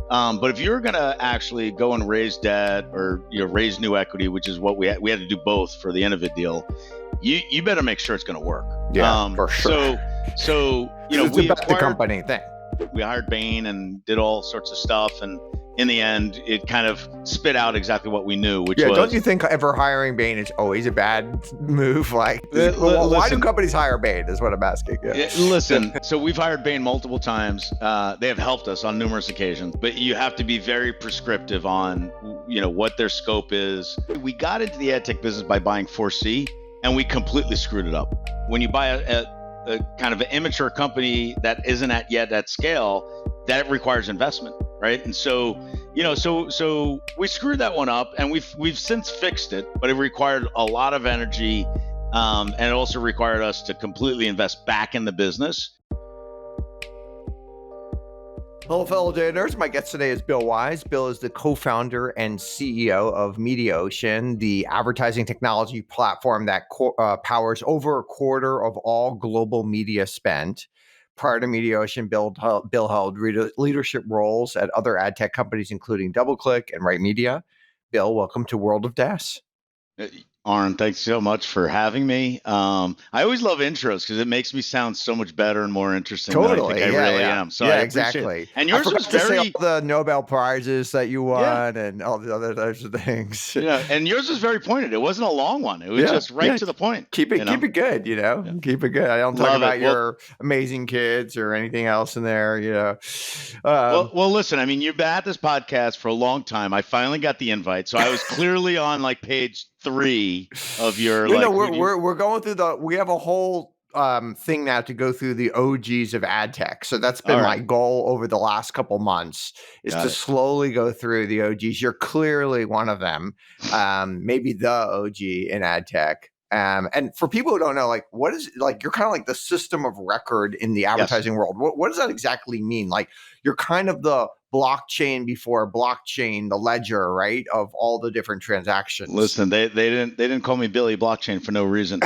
But if you're going to actually go and raise debt or raise new equity, which is what we had to do both for the Innovid deal, you better make sure it's going to work. Yeah, for sure. So it's we about the company thing. We hired Bain and did all sorts of stuff, and in the end, it kind of spit out exactly what we knew, which was... Don't you think ever hiring Bain is always a bad move? Like, why do companies hire Bain is what I'm asking. Yeah. Listen, so we've hired Bain multiple times. They have helped us on numerous occasions, but you have to be very prescriptive on, what their scope is. We got into the Adtech business by buying 4C, and we completely screwed it up. When you buy a kind of an immature company that isn't yet at scale, that requires investment, right? And so, so we screwed that one up, and we've since fixed it, but it required a lot of energy, and it also required us to completely invest back in the business. Hello, fellow Daters. My guest today is Bill Wise. Bill is the co-founder and CEO of Mediaocean, the advertising technology platform that powers over a quarter of all global media spent. Prior to Mediaocean, Bill held leadership roles at other ad tech companies, including DoubleClick and Right Media. Bill, welcome to World of DaaS. Auren, thanks so much for having me. I always love intros because it makes me sound so much better and more interesting than I think I really am. So I appreciate it. And yours was very... all the Nobel Prizes that you won and all the other types of things. And yours was very pointed. It wasn't a long one. It was just right to the point. Keep it good, Keep it good. I don't talk about your amazing kids or anything else in there, Well, listen, I mean, you've been at this podcast for a long time. I finally got the invite. So I was clearly on like page 3 of your... we're going through we have a whole thing now to go through the OGs of Adtech. So that's been my goal over the last couple months is to slowly go through the OGs. You're clearly one of them, maybe the OG in Adtech. And for people who don't know, like, what is you're kind of like the system of record in the advertising world. What does that exactly mean? Like, you're kind of the blockchain before blockchain, the ledger, right, of all the different transactions. Listen, they didn't call me Billy Blockchain for no reason.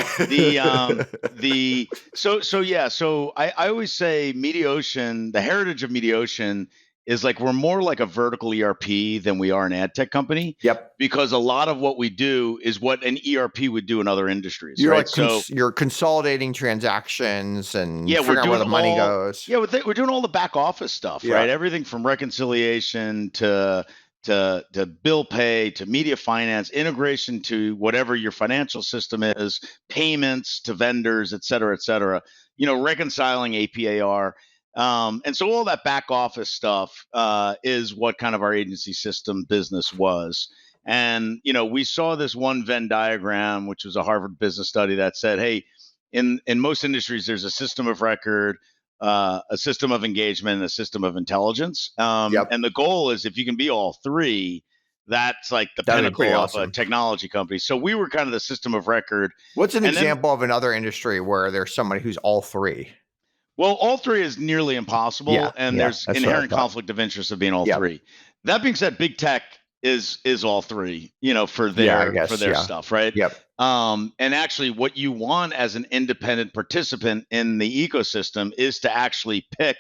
So I always say Mediaocean, the heritage of Mediaocean is like we're more like a vertical ERP than we are an ad tech company. Yep. Because a lot of what we do is what an ERP would do in other industries. You're right? You're consolidating transactions and figuring out where the money goes. Yeah, we're doing all the back office stuff, right? Everything from reconciliation to bill pay, to media finance, integration to whatever your financial system is, payments to vendors, et cetera, reconciling APAR. And so all that back office stuff is what kind of our agency system business was. And, we saw this one Venn diagram, which was a Harvard business study that said, hey, in most industries, there's a system of record, a system of engagement, and a system of intelligence. And the goal is if you can be all three, that's like the pinnacle of a technology company. So we were kind of the system of record. What's an example of another industry where there's somebody who's all three? Well, all three is nearly impossible, and there's inherent conflict of interest of being all three. That being said, big tech is all three, for their stuff, right? Yep. And actually, what you want as an independent participant in the ecosystem is to actually pick,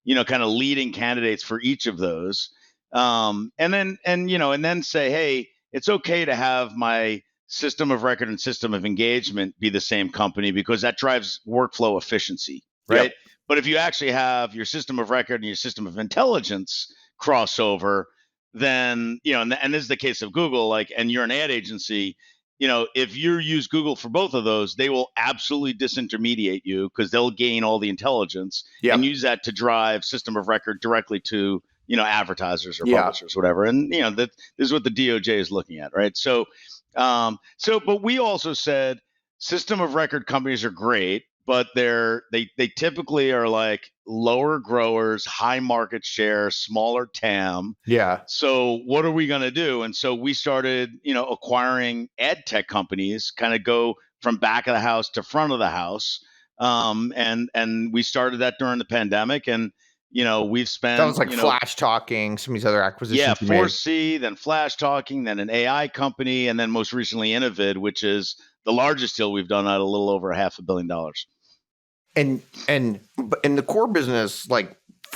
kind of leading candidates for each of those, and then say, hey, it's okay to have my system of record and system of engagement be the same company because that drives workflow efficiency. Right. Yep. But if you actually have your system of record and your system of intelligence crossover, then, and this is the case of Google, and you're an ad agency, if you use Google for both of those, they will absolutely disintermediate you because they'll gain all the intelligence and use that to drive system of record directly to, advertisers or publishers, whatever. And, this is what the DOJ is looking at. Right. But we also said system of record companies are great, but they typically are like lower growers, high market share, smaller TAM. Yeah. So what are we going to do? And so we started, acquiring ad tech companies, kind of go from back of the house to front of the house. And we started that during the pandemic. And, we've spent... Sounds like Flash Talking, some of these other acquisitions. Yeah, 4C, then Flash Talking, then an AI company, and then most recently Innovid, which is the largest deal we've done at a little over $500 million. And in the core business,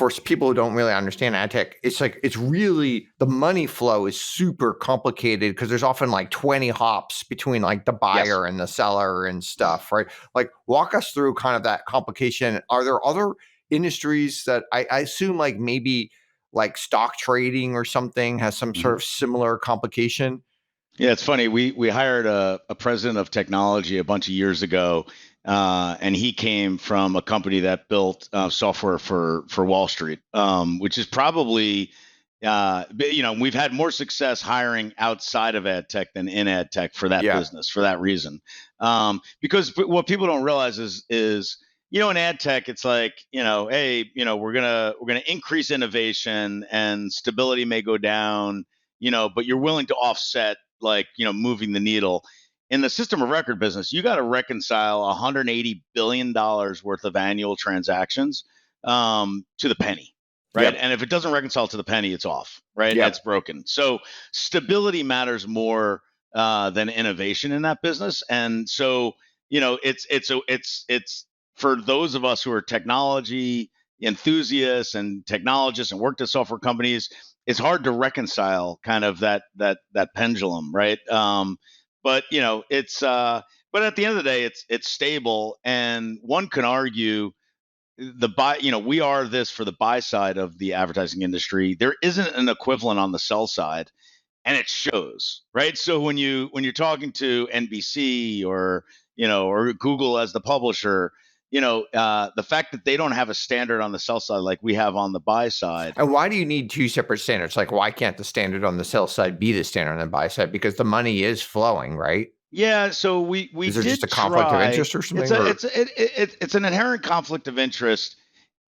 for people who don't really understand ad tech, it's really the money flow is super complicated because there's often like 20 hops between like the buyer and the seller and stuff, right? Like walk us through kind of that complication. Are there other industries that I assume like maybe like stock trading or something has some sort of similar complication? Yeah, it's funny. We hired a president of technology a bunch of years ago, and he came from a company that built software for Wall Street, which is probably, we've had more success hiring outside of ad tech than in ad tech for that business for that reason. Because what people don't realize is in ad tech, it's like, hey, we're gonna increase innovation and stability may go down, but you're willing to offset like moving the needle. In the system of record business, you got to reconcile $180 billion worth of annual transactions to the penny, right? And if it doesn't reconcile to the penny, it's off, right? It's broken. So stability matters more than innovation in that business. And so it's for those of us who are technology enthusiasts and technologists and worked at software companies, it's hard to reconcile kind of that pendulum, right? But it's but at the end of the day, it's stable, and one can argue we are this for the buy side of the advertising industry. There isn't an equivalent on the sell side, and it shows, right? So when you're talking to NBC or Google as the publisher, the fact that they don't have a standard on the sell side like we have on the buy side. And why do you need two separate standards? Like, why can't the standard on the sell side be the standard on the buy side? Because the money is flowing, right? Yeah. So we is there did just a conflict of interest or something? It's an inherent conflict of interest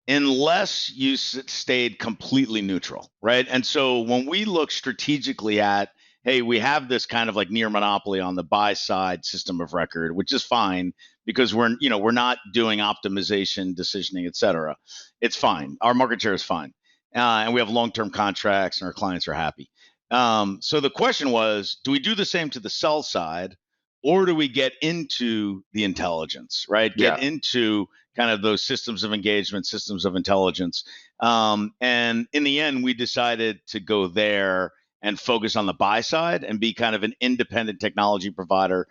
unless you stayed completely neutral, right? And so when we look strategically at, hey, we have this kind of like near monopoly on the buy side system of record, which is fine because we're not doing optimization, decisioning, et cetera. It's fine. Our market share is fine. And we have long-term contracts and our clients are happy. So the question was, do we do the same to the sell side, or do we get into the intelligence, right? Get into kind of those systems of engagement, systems of intelligence. And in the end, we decided to go there and focus on the buy side and be kind of an independent technology provider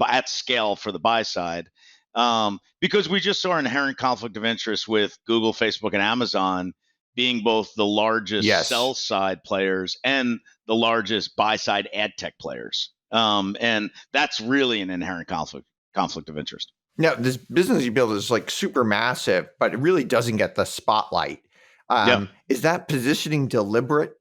at scale for the buy side. Because we just saw an inherent conflict of interest with Google, Facebook, and Amazon being both the largest sell side players and the largest buy side ad tech players. And that's really an inherent conflict of interest. Now, this business you build is like super massive, but it really doesn't get the spotlight. Is that positioning deliberate?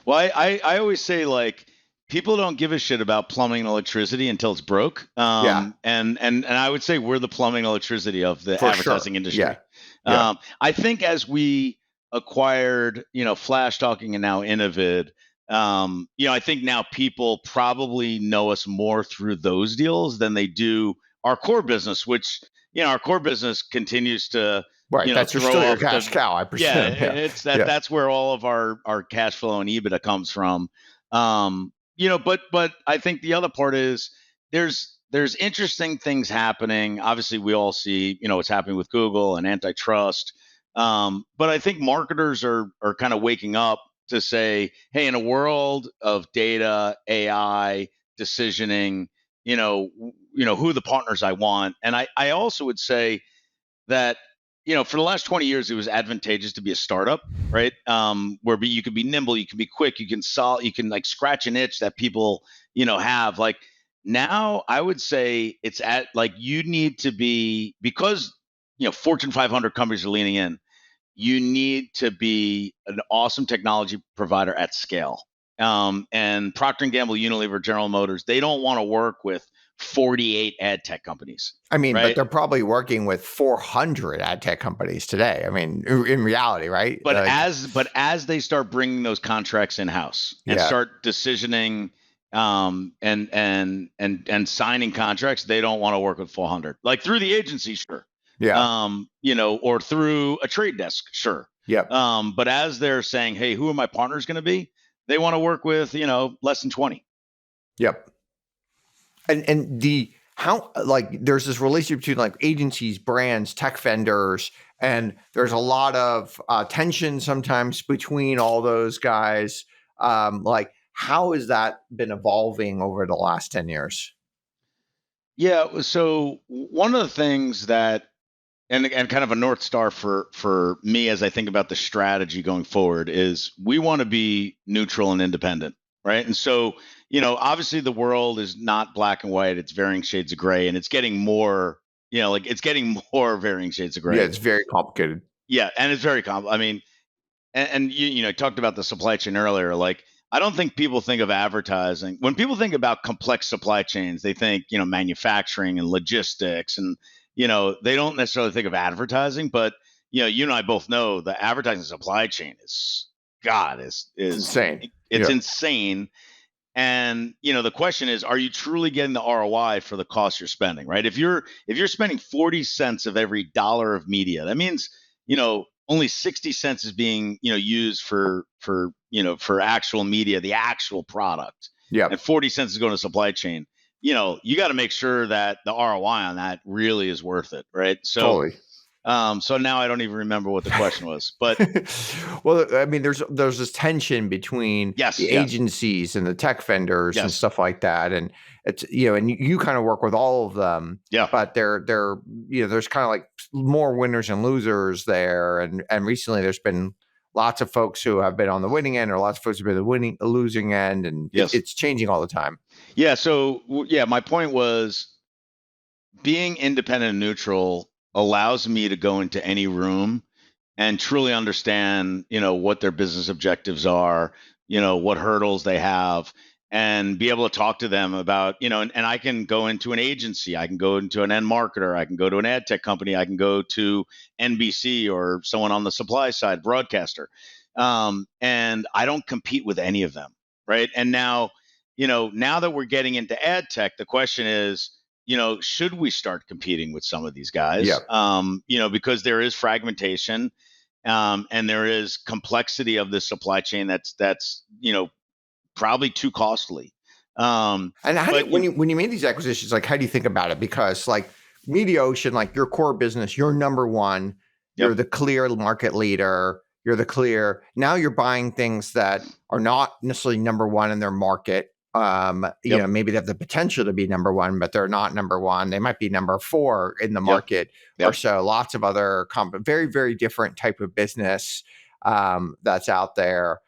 Well, I always say, like, people don't give a shit about plumbing and electricity until it's broke. And I would say we're the plumbing and electricity of the advertising industry. I think as we acquired, Flash Talking and now Innovid, I think now people probably know us more through those deals than they do our core business, which, our core business continues to, that's still your cash cow, I presume. That's where all of our cash flow and EBITDA comes from. But I think the other part is there's interesting things happening. Obviously, we all see, what's happening with Google and antitrust. But I think marketers are kind of waking up to say, hey, in a world of data, AI, decisioning, who are the partners I want? And I also would say that, for the last 20 years, it was advantageous to be a startup, right? Where you can be nimble, you can be quick, you can like scratch an itch that people, have. Like now, I would say it's at like you need to be, because Fortune 500 companies are leaning in. You need to be an awesome technology provider at scale. And Procter & Gamble, Unilever, General Motors, they don't want to work with 48 ad tech companies. I mean, right? But they're probably working with 400 ad tech companies today. I mean, in reality, right? But as they start bringing those contracts in house and start decisioning and signing contracts, they don't want to work with 400. Like through the agency, sure. Or through a trade desk, sure. But as they're saying, hey, who are my partners going to be? They want to work with, less than 20. And there's this relationship between like agencies, brands, tech vendors, And there's a lot of tension sometimes between all those guys. Like, how has that been evolving over the last 10 years? Yeah. So one of the things that, and kind of a North Star for me as I think about the strategy going forward, is we want to be neutral and independent, right? And so, obviously the world is not black and white; it's varying shades of gray, and it's getting more, like it's getting more varying shades of Yeah, gray. it's very complicated. Yeah, and it's very I mean, and you talked about the supply chain earlier. Like, I don't think people think of advertising when people think about complex supply chains. They think manufacturing and logistics, and they don't necessarily think of advertising. But you and I both know the advertising supply chain is God It's is insane. it's Yeah. insane. And the question is, are you truly getting the ROI for the cost you're spending, right? If you're spending 40 cents of every dollar of media, that means only 60 cents is being used for actual media, the actual product, and Yep. 40 cents is going to supply chain. You got to make sure that the ROI on that really is worth it, right? So Totally. so now I don't even remember what the question was, but Well, I mean, there's this tension between yes, the yes, agencies and the tech vendors and yes, stuff like that, and it's and you kind of work with all of them, yeah. but they're there's kind of like more winners and losers there, and recently there's been lots of folks who have been on the winning end, or lots of folks who have been the losing end, and Yes. it's changing all the time. Yeah. So, yeah, my point was being independent and neutral allows me to go into any room and truly understand, what their business objectives are, what hurdles they have, and be able to talk to them about, and I can go into an agency, I can go into an end marketer, I can go to an ad tech company, I can go to NBC or someone on the supply side, broadcaster. And I don't compete with any of them. Right. And now, now that we're getting into ad tech, the question is, should we start competing with some of these guys? Yep. Because there is fragmentation, and there is complexity of the supply chain that's probably too costly. And how do you, But when you made these acquisitions, like how do you think about it? Because like Mediaocean, like your core business, you're number one, you're yep, the clear market leader, you're the clear. Now you're buying things that are not necessarily number one in their market. yep, Maybe they have the potential to be number one, but they're not number one. They might be number four in the yep, market or yep. so. Lots of other very, very different type of business that's out there.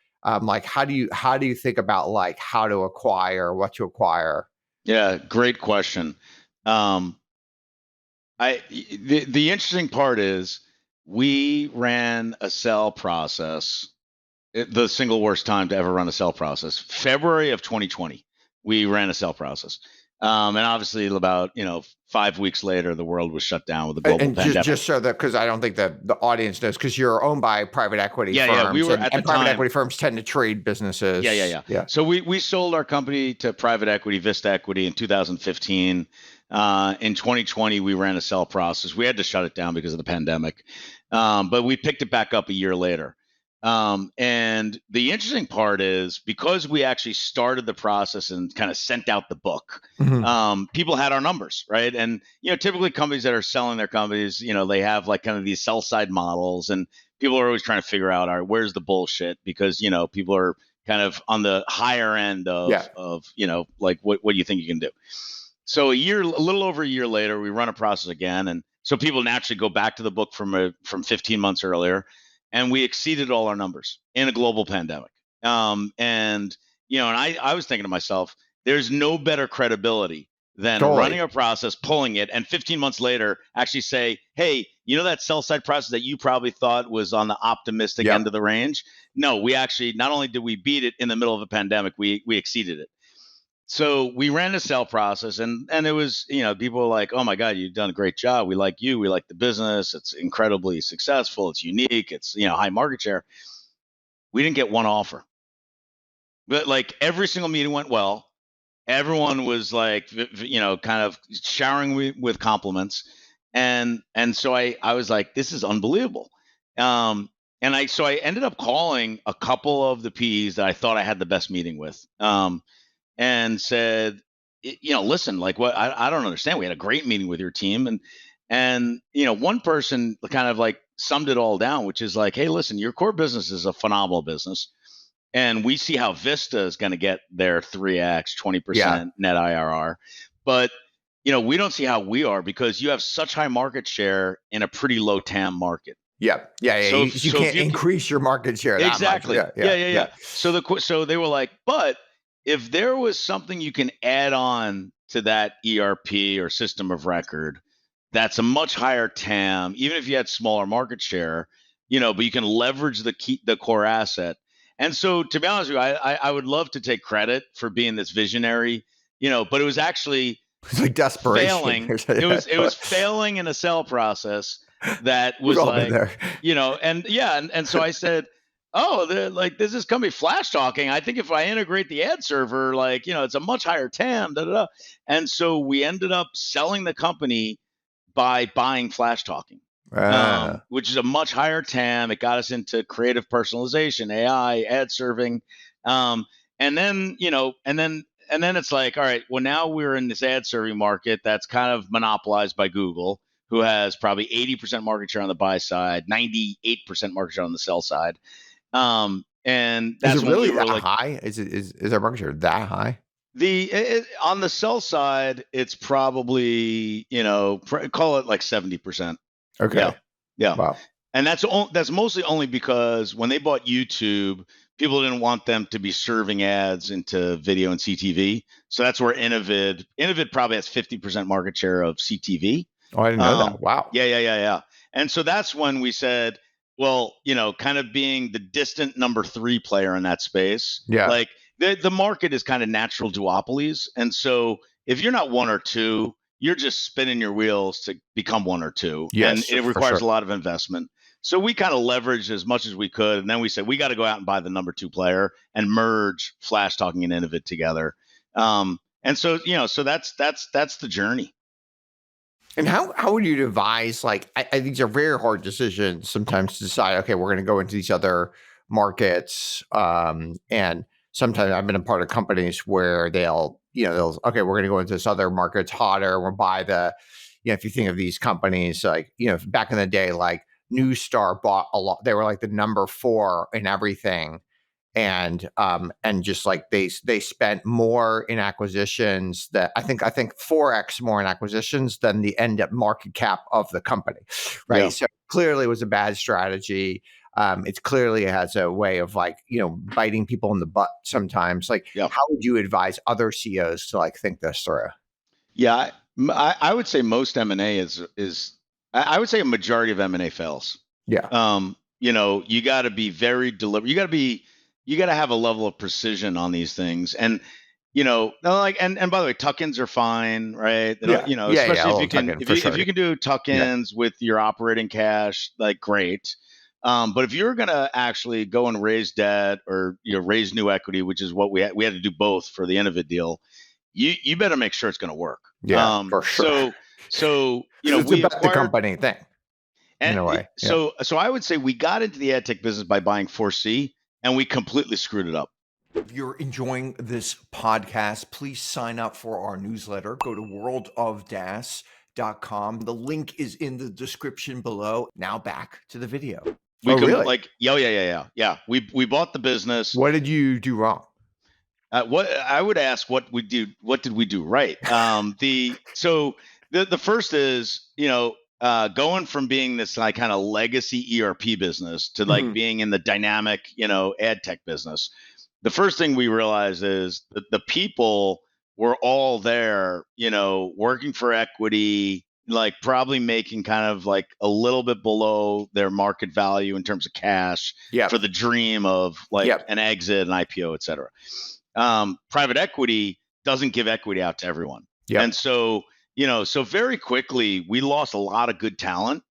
Like how do you think about like how to acquire, what to acquire? Yeah, great question. Um, the interesting part is we ran a sell process. The single worst time to ever run a sell process. February of 2020, we ran a sell process. And obviously, about 5 weeks later, the world was shut down with a global And just pandemic. just so that because I don't think that the audience knows, because you're owned by private equity Yeah, yeah, we firms, were and, at the and private time. equity firms tend to trade Yeah, yeah, businesses. yeah. Yeah. So we sold our company to private equity, Vista Equity, in 2015. In 2020, we ran a sell process. We had to shut it down because of the pandemic, but we picked it back up a year later. And the interesting part is because we actually started the process and kind of sent out the book, Mhm. people had our numbers, right? And typically companies that are selling their companies, they have like kind of these sell side models, and people are always trying to figure out, all right, where's the bullshit? Because people are kind of on the higher end Yeah. of like what do you think you can do? So a little over a year later, we run a process again, and so people naturally go back to the book from 15 months earlier, and we exceeded all our numbers in a global pandemic. And and I was thinking to myself, there's no better credibility than Totally. running a process, pulling it, and 15 months later actually say, hey, that sell side process that you probably thought was on the optimistic end Yep. of the range? No, we actually not only did we beat it in the middle of a pandemic, we exceeded it. So we ran the sale process, and it was, people were like, oh my God, you've done a great job. We like you. We like the business. It's incredibly successful. It's unique. It's, high market share. We didn't get one offer, but like every single meeting went well. Everyone was like, kind of showering me with compliments. And so I was like, this is unbelievable. So I ended up calling a couple of the Ps that I thought I had the best meeting with. And said, listen, like, what, I don't understand. We had a great meeting with your team, And, one person kind of like summed it all down, which is like, hey, listen, your core business is a phenomenal business. And we see how Vista is going to get their 3x, 20% net IRR. But, we don't see how we are, because you have such high market share in a pretty low TAM market. Yeah. So you can't increase your market share exactly. that much. Yeah. So they were like, but if there was something you can add on to that ERP or system of record, that's a much higher TAM, even if you had smaller market share, but you can leverage the core asset. And so, to be honest with you, I would love to take credit for being this visionary, but it was actually it's like desperation. Failing. It was failing in a sell process that was like, and so I said, oh, this is company flash talking. I think if I integrate the ad server, it's a much higher TAM. And so we ended up selling the company by buying flash talking, which is a much higher TAM. It got us into creative personalization, AI, ad serving, and then it's like, all right, well, now we're in this ad serving market that's kind of monopolized by Google, who has probably 80% market share on the buy side, 98% market share on the sell side. And that's is it really that high? Is our market share that high? On the sell side, it's probably, call it like 70%. Okay. Yeah. Wow. And that's mostly only because when they bought YouTube, people didn't want them to be serving ads into video and CTV. So that's where Innovid probably has 50% market share of CTV. Oh, I didn't know that. Wow. Yeah. And so that's when we said, well, kind of being the distant number 3 player in that space. Yeah. Like the market is kind of natural duopolies. And so if you're not 1 or 2, you're just spinning your wheels to become 1 or 2. Yes, and it requires a lot of investment. So we kind of leveraged as much as we could. And then we said, we got to go out and buy the number 2 player and merge Flash Talking and Innovid together. And so, so that's the journey. And how would you advise, like, I think these are very hard decisions sometimes to decide, okay, we're going to go into these other markets. And sometimes I've been a part of companies where they'll, okay, we're going to go into this other market. It's hotter. We'll buy if you think of these companies, like, back in the day, like Newstar bought a lot. They were like the number 4 in everything. And just like they spent more in acquisitions, that I think 4x more in acquisitions than the end up market cap of the company, right? Yeah. So clearly it was a bad strategy. It clearly has a way of like, biting people in the butt sometimes. Like, how would you advise other CEOs to like think this through? Yeah, I would say most M&A is I would say a majority of M&A fails. Yeah. You got to be very deliberate. You got to have a level of precision on these things. And, and by the way, tuck-ins are fine, right? Especially if you can do tuck-ins with your operating cash, like great. But if you're going to actually go and raise debt or, raise new equity, which is what we had to do both for the Innovid deal, you better make sure it's going to work. Yeah, for sure. So it's we acquired the company thing. In a way. So I would say we got into the ad tech business by buying 4C. And we completely screwed it up. If you're enjoying this podcast, please sign up for our newsletter. Go to worldofdas.com. The link is in the description below. Now back to the video. Really? Yeah. We bought the business. What did you do wrong? What I would ask, what did we do right? The first is, going from being this like kind of legacy ERP business to like being in the dynamic, ad tech business. The first thing we realized is that the people were all there, working for equity, like probably making kind of like a little bit below their market value in terms of cash for the dream of like an exit, an IPO, et cetera. Private equity doesn't give equity out to everyone. And so, so very quickly we lost a lot of good talent.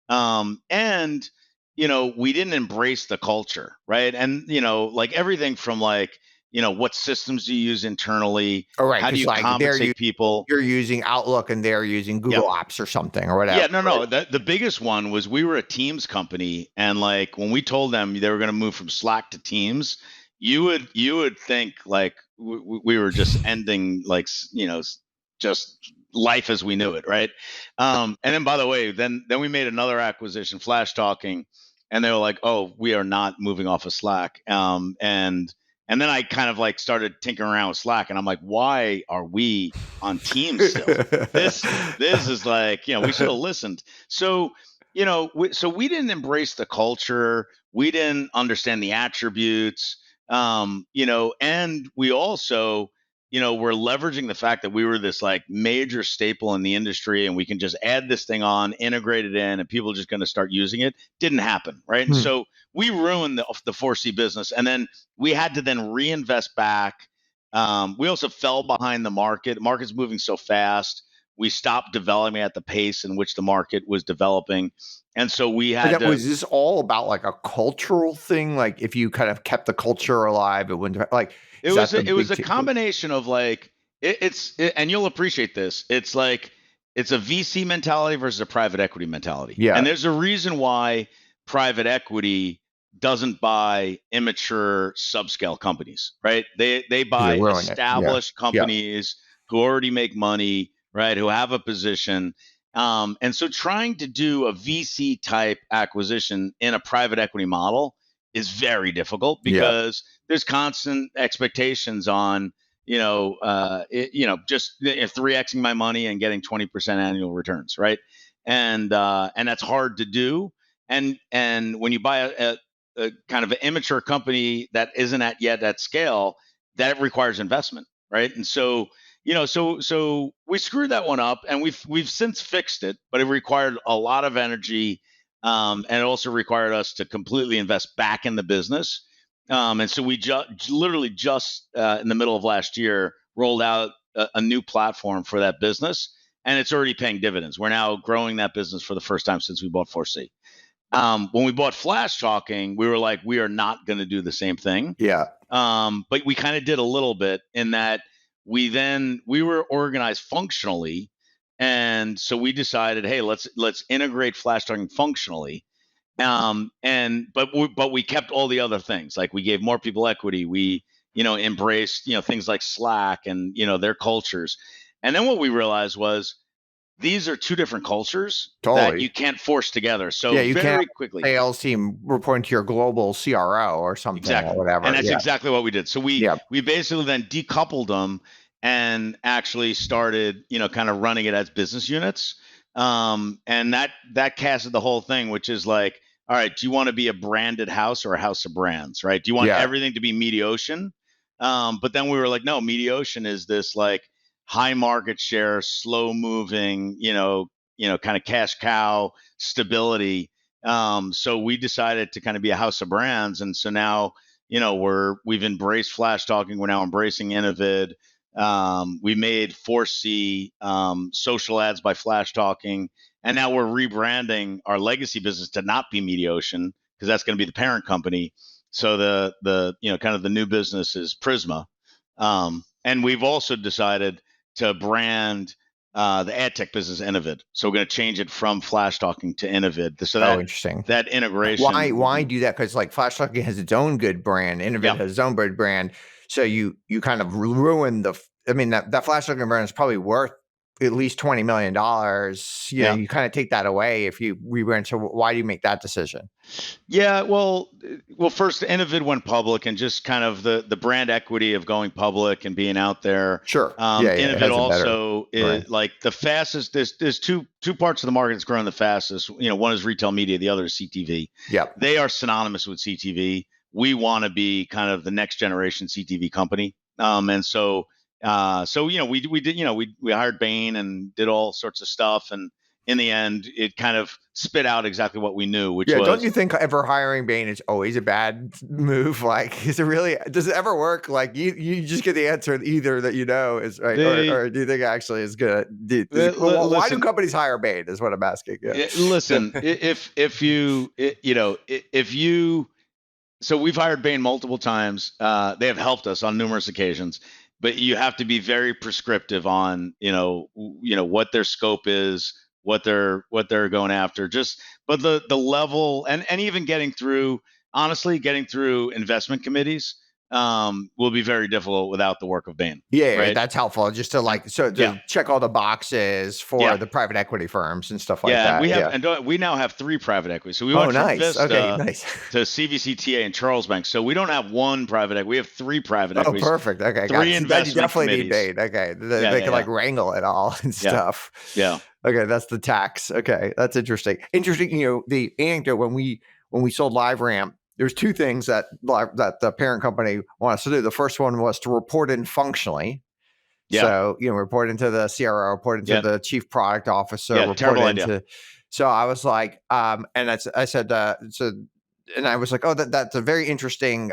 And, we didn't embrace the culture, right? And, like everything from like, what systems do you use internally? Oh, right. How do you compensate people? You're using Outlook and they're using Google Apps or something or whatever. Yeah, no. The biggest one was we were a Teams company. And like when we told them they were going to move from Slack to Teams, you would think like we were just ending like, just life as we knew it, right? And then, by the way, then we made another acquisition, Flash Talking, and they were like, "Oh, we are not moving off of Slack." And then I kind of like started tinkering around with Slack, and I'm like, "Why are we on Teams still? This is like, we should have listened." So, so we didn't embrace the culture. We didn't understand the attributes. And we also we're leveraging the fact that we were this like major staple in the industry and we can just add this thing on, integrate it in, and people are just going to start using it. Didn't happen, right? And so we ruined the 4C business, and then we had to then reinvest back. We also fell behind the market. The market's moving so fast. We stopped developing at the pace in which the market was developing. And so we had to. Was this all about like a cultural thing? Like if you kind of kept the culture alive, it wouldn't like. It was a combination of like and you'll appreciate this. It's like it's a VC mentality versus a private equity mentality. Yeah. And there's a reason why private equity doesn't buy immature subscale companies, right? They buy established companies who already make money, right? Who have a position. And so trying to do a VC type acquisition in a private equity model is very difficult because there's constant expectations on, just 3xing my money and getting 20% annual returns, right? And that's hard to do. And when you buy a kind of an immature company that isn't yet at scale, that requires investment, right? And so so we screwed that one up, and we've since fixed it, but it required a lot of energy, and it also required us to completely invest back in the business. And so we literally just in the middle of last year rolled out a new platform for that business, and it's already paying dividends. We're now growing that business for the first time since we bought 4C. When we bought Flash Talking, we were like, we are not going to do the same thing. Yeah. But we kind of did a little bit in that we were organized functionally. And so we decided, hey, let's integrate Flash Talking functionally. But we kept all the other things. Like we gave more people equity. We, embraced, things like Slack and, their cultures. And then what we realized was these are two different cultures that you can't force together. So you very can't quickly, sales team reporting to your global CRO or something, exactly, or whatever. And that's exactly what we did. So we basically then decoupled them and actually started, kind of running it as business units. And that casted the whole thing, which is like, all right, do you want to be a branded house or a house of brands, right? Do you want everything to be Mediaocean? But then we were like, no, Mediaocean is this like high market share, slow moving, kind of cash cow stability. So we decided to kind of be a house of brands. And so now, we've embraced Flash Talking. We're now embracing Innovid. We made 4C social ads by Flash Talking. And now we're rebranding our legacy business to not be Mediaocean because that's going to be the parent company. So the kind of the new business is Prisma. And we've also decided to brand the Adtech business Innovid. So we're going to change it from Flash Talking to Innovid. So interesting. That integration. Why do that? Because like Flash Talking has its own good brand, Innovid has its own good brand. So you kind of ruin that Flash Talking brand is probably worth at least $20 million. You kind of take that away if you rebrand. So why do you make that decision? Yeah, well, first Innovid went public, and just kind of the brand equity of going public and being out there. Sure. Innovid also is like the fastest. There's two parts of the market that's growing the fastest. One is retail media, the other is CTV. Yeah, they are synonymous with CTV. We want to be kind of the next generation CTV company, and so we did, we hired Bain and did all sorts of stuff, and in the end, it kind of spit out exactly what we knew, which was. Don't you think ever hiring Bain is always a bad move? Like, does it ever work? Like, you just get the answer either that is right, or do you think actually is good? Why do companies hire Bain? Is what I'm asking. Yeah. Listen, so we've hired Bain multiple times. They have helped us on numerous occasions. But you have to be very prescriptive on, what their scope is, what they're going after. But the level and even getting through investment committees will be very difficult without the work of Bain. Yeah, right? that's helpful. Just to check all the boxes for the private equity firms and stuff like that. And we now have 3 private equities. So we went from Vista to CVCTA and Charles Bank. So we don't have 1 private equity. We have 3 private equities. Oh, perfect. Okay, 3 investment you definitely committees. Need Bain. Okay, they can like wrangle it all and stuff. Yeah. Okay, that's the tax. Okay, that's interesting. Interesting. The anecdote when we sold LiveRamp, there's 2 things that the parent company wanted us to do. The first one was to report in functionally. Yeah. So, report into the CRO, report into the chief product officer, report into. Idea. So I was like, and I said, and I was like, oh, that's a very interesting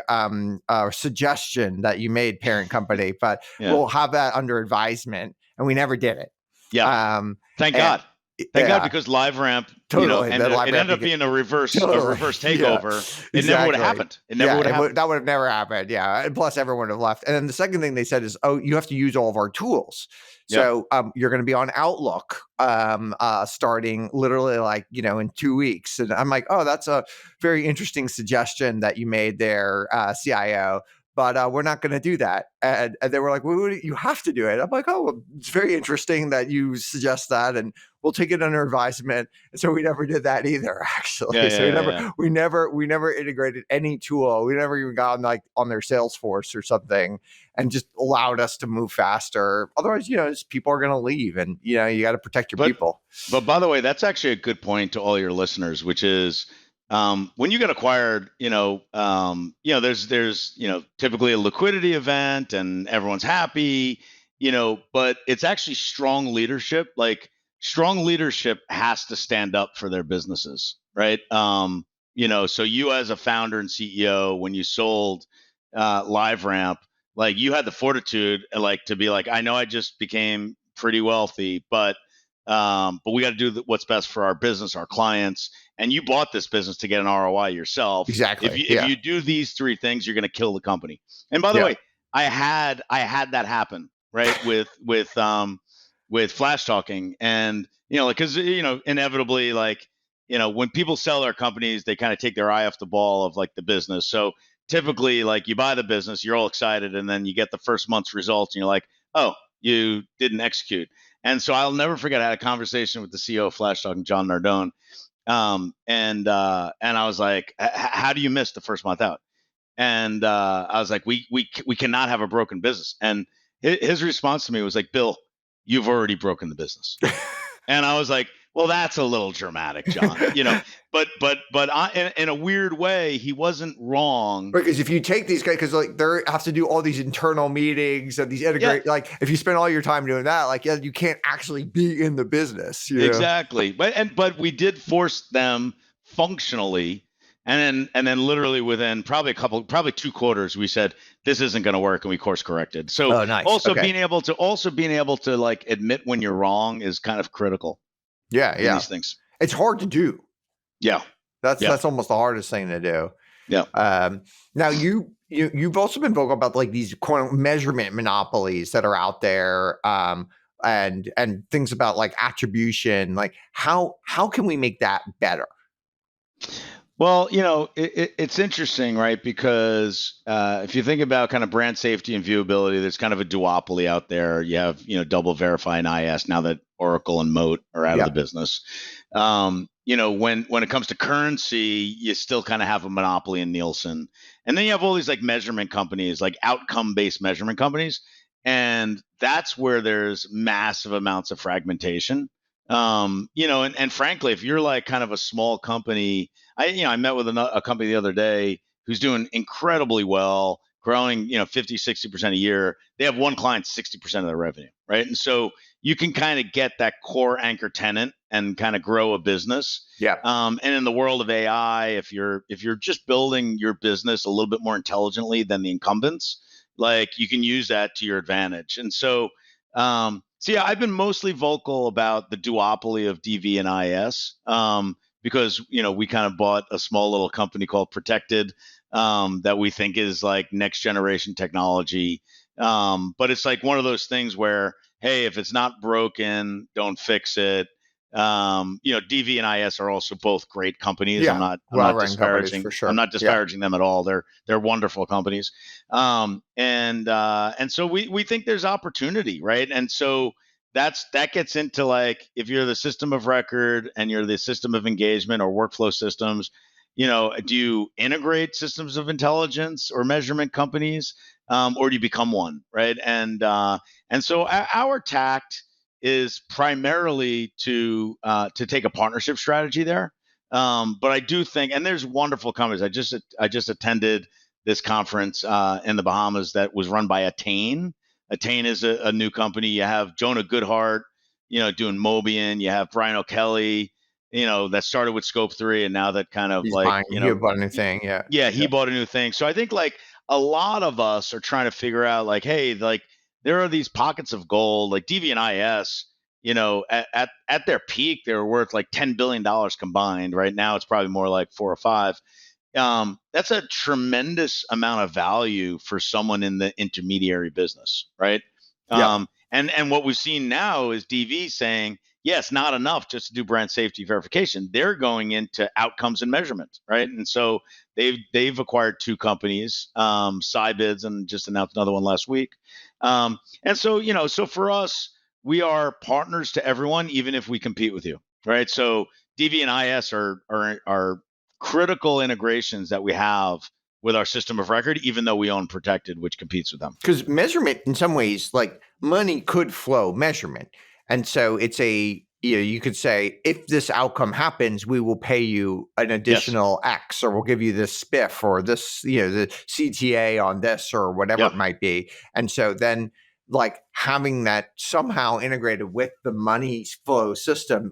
suggestion that you made, parent company, but we'll have that under advisement. And we never did it. Yeah. Thank God. Thank God, because LiveRamp, ended up being a reverse takeover. It never would have happened. That would have never happened. Yeah. And plus, everyone would have left. And then the second thing they said is, oh, you have to use all of our tools. So you're going to be on Outlook starting literally in 2 weeks. And I'm like, oh, that's a very interesting suggestion that you made there, CIO. But we're not going to do that. And they were like, well, you have to do it. I'm like, oh, well, it's very interesting that you suggest that. And we'll take it under advisement. And so we never did that either, actually. We never integrated any tool. We never even got on their Salesforce or something and just allowed us to move faster. Otherwise, people are going to leave and, you got to protect your people. But by the way, that's actually a good point to all your listeners, which is, when you get acquired, there's typically a liquidity event and everyone's happy, but it's actually strong leadership. Like strong leadership has to stand up for their businesses, right? So you as a founder and CEO, when you sold LiveRamp, like you had the fortitude, to be like, I know I just became pretty wealthy, but we got to do what's best for our business, our clients. And you bought this business to get an ROI yourself. Exactly. If you do these 3 things, you're going to kill the company. And by the way, I had that happen, right? with Flash Talking, and because inevitably, when people sell their companies, they kind of take their eye off the ball of the business. So typically, you buy the business, you're all excited, and then you get the first month's results, and you're like, oh, you didn't execute. And so I'll never forget, I had a conversation with the CEO of Flash Talking, John Nardone. And I was like, how do you miss the first month out? And I was like, we cannot have a broken business. And his response to me was like, Bill, you've already broken the business. And I was like, well, that's a little dramatic, John, but in a weird way, he wasn't wrong. Because if you take these guys, because they have to do all these internal meetings and these integrate, if you spend all your time doing that, you can't actually be in the business. Exactly. But we did force them functionally. And then literally within probably 2 quarters, we said, this isn't going to work. And we course corrected. So also being able to admit when you're wrong is kind of critical. Yeah. These things. It's hard to do. Yeah. That's almost the hardest thing to do. Yeah. Now you've also been vocal about these quote measurement monopolies that are out there, and things about attribution. How can we make that better? Well, it's interesting, right? Because if you think about kind of brand safety and viewability, there's kind of a duopoly out there. You have, Double Verify and IS now that Oracle and Moat are out of the business. When it comes to currency, you still kind of have a monopoly in Nielsen. And then you have all these measurement companies, outcome-based measurement companies. And that's where there's massive amounts of fragmentation. And frankly, if you're kind of a small company, I met with a company the other day who's doing incredibly well, growing, 50, 60% a year. They have one client, 60% of their revenue, right? And so you can kind of get that core anchor tenant and kind of grow a business. Yeah. And in the world of AI, if you're just building your business a little bit more intelligently than the incumbents, you can use that to your advantage. And so, I've been mostly vocal about the duopoly of DV and IS, because, we kind of bought a small little company called Protected, that we think is next generation technology. But it's one of those things where, hey, if it's not broken, don't fix it. DV and IS are also both great companies. Yeah, I'm not well-run companies disparaging. for sure. I'm not disparaging them at all. They're wonderful companies. And so we think there's opportunity, right? And so that gets into like, if you're the system of record and you're the system of engagement or workflow systems, do you integrate systems of intelligence or measurement companies, or do you become one, right? And so our tact is primarily to take a partnership strategy there. But I do think, and there's wonderful companies. I just attended this conference in the Bahamas that was run by Attain. Attain is a new company. You have Jonah Goodhart, doing Mobian. You have Brian O'Kelly, that started with Scope 3, and now that kind of He's like, buying, he bought a new thing. yeah, he bought a new thing. So I think like a lot of us are trying to figure out like, hey, like there are these pockets of gold, like DV and IS, at their peak, they were worth like $10 billion combined. Right now, it's probably more like 4 or 5. That's a tremendous amount of value for someone in the intermediary business, right? Yeah. And what we've seen now is DV saying, yes, not enough just to do brand safety verification. They're going into outcomes and measurement, right? And so they've acquired 2 companies, Sybids, and just announced another one last week. And so so for us, we are partners to everyone, even if we compete with you, right? So DV and IS are critical integrations that we have with our system of record, even though we own Protected, which competes with them. Because measurement, in some ways, like money could flow measurement. And so it's you could say, if this outcome happens, we will pay you an additional X, or we'll give you this spiff, or this, the CTA on this, or whatever it might be. And so then, like, having that somehow integrated with the money flow system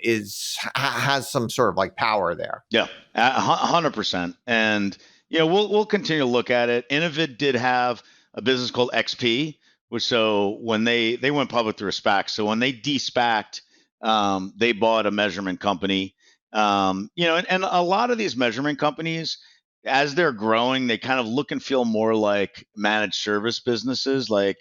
has some sort of like power there. Yeah, 100%. And we'll continue to look at it. Innovid did have a business called XP, which, so when they went public through a SPAC, so when they de-SPAC'd, they bought a measurement company. And a lot of these measurement companies, as they're growing, they kind of look and feel more like managed service businesses, like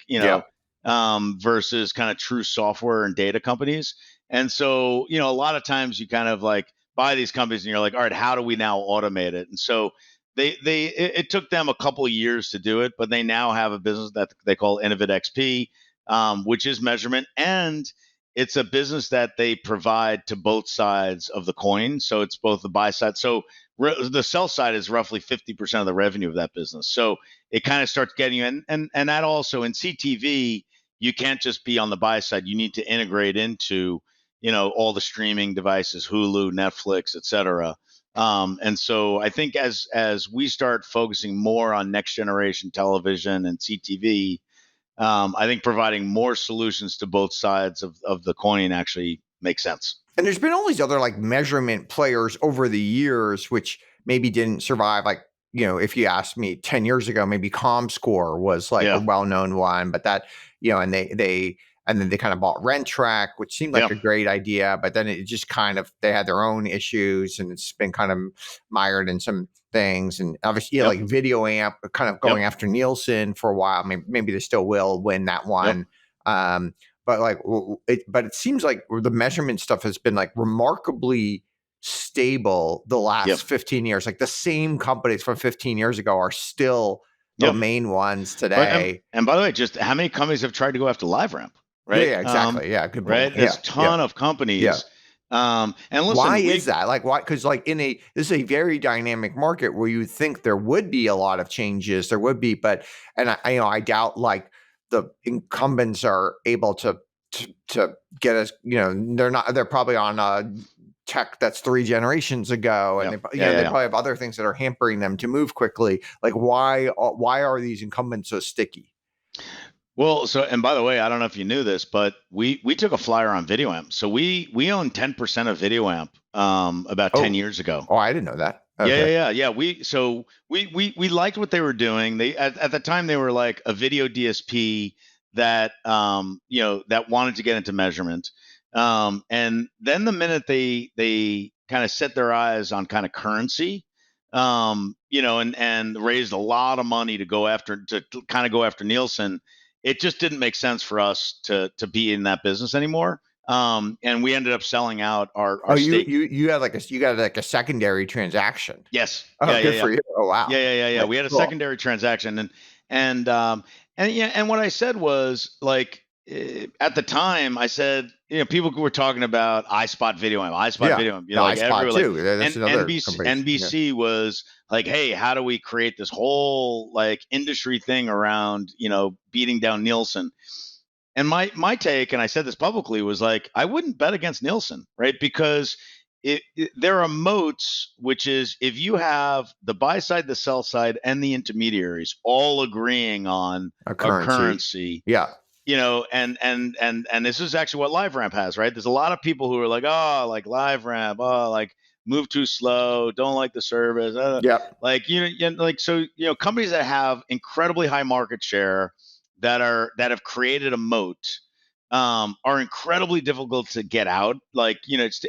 versus kind of true software and data companies. And so a lot of times you kind of like buy these companies and you're like, all right, how do we now automate it? And so it took them a couple of years to do it, but they now have a business that they call Innovid XP, which is measurement, and it's a business that they provide to both sides of the coin. So it's both the buy side. So the sell side is roughly 50% of the revenue of that business. So it kind of starts getting you, and that also in CTV, you can't just be on the buy side. You need to integrate into all the streaming devices, Hulu, Netflix, et cetera. And so I think as we start focusing more on next generation television and CTV, I think providing more solutions to both sides of the coin actually makes sense. And there's been all these other like measurement players over the years, which maybe didn't survive. Like, if you asked me 10 years ago, maybe ComScore was like a well-known one, but that, and then they kind of bought RentTrack, which seemed like a great idea, but then it just kind of, they had their own issues, and it's been kind of mired in some things. And obviously, like Video Amp kind of going after Nielsen for a while. Maybe they still will win that one. But it seems like the measurement stuff has been like remarkably stable the last 15 years. Like the same companies from 15 years ago are still the main ones today. And by the way, just how many companies have tried to go after LiveRamp? Right? Yeah, exactly. Good point. Right. There's a ton of companies. And listen, why is that? Like, why? Because like this is a very dynamic market where you think there would be a lot of changes. There would be, and I doubt like the incumbents are able to get us. They're probably on tech that's 3 generations ago, and they probably have other things that are hampering them to move quickly. Like, why are these incumbents so sticky? Well, and by the way, I don't know if you knew this, but we took a flyer on Videoamp. So we own 10% of Videoamp about 10 years ago. Oh, I didn't know that. Okay. Yeah. We liked what they were doing. They at the time they were like a video DSP that that wanted to get into measurement. And then the minute they kind of set their eyes on kind of currency, and raised a lot of money to kind of go after Nielsen, it just didn't make sense for us to be in that business anymore. And we ended up selling out our Oh, stake. you got like a secondary transaction. Yes. Oh, good for you. Oh, wow. Yeah. We had a secondary transaction, and what I said was like, at the time I said, people were talking about iSpot Video Amp, Video Amp, No, like iSpot everywhere, too. like, That's and another NBC, company. was like, hey, how do we create this whole like industry thing around, beating down Nielsen? And my take, and I said this publicly, was like, I wouldn't bet against Nielsen, right? Because there are moats, which is if you have the buy side, the sell side, and the intermediaries all agreeing on A a currency. currency, Yeah. and this is actually what LiveRamp has, right? There's a lot of people who are like, oh, like LiveRamp, oh, like move too slow, don't like the service, Yep. like so companies that have incredibly high market share that have created a moat are incredibly difficult to get out. Like, as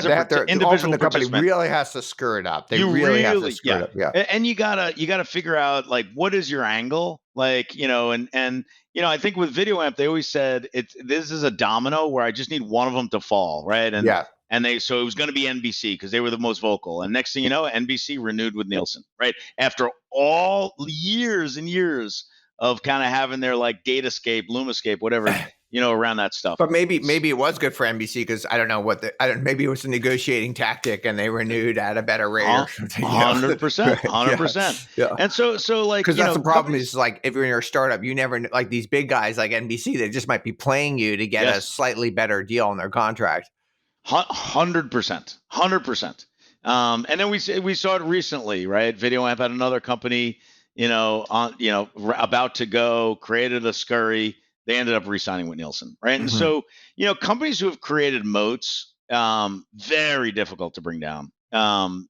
often individual the company participant, really has to screw it up. They you really have to really, screw it up. Yeah. and you gotta figure out like what is your angle, like, and I think with Video Amp they always said this is a domino where I just need one of them to fall, right? So it was going to be NBC because they were the most vocal, and next thing you know, NBC renewed with Nielsen, right? After all years and years of kind of having their like Datascape, Lumascape, whatever, around that stuff. But maybe it was good for NBC because I don't know maybe it was a negotiating tactic and they renewed at a better rate or something. 100%, 100%. Yeah. And so like, because that's the problem is like if you're in a startup, you never like these big guys like NBC, they just might be playing you to get a slightly better deal on their contract. 100%, 100%. And then we saw it recently, right? Video Amp had another company, about to go, created a scurry. They ended up re-signing with Nielsen, right? And so, companies who have created moats, very difficult to bring down. But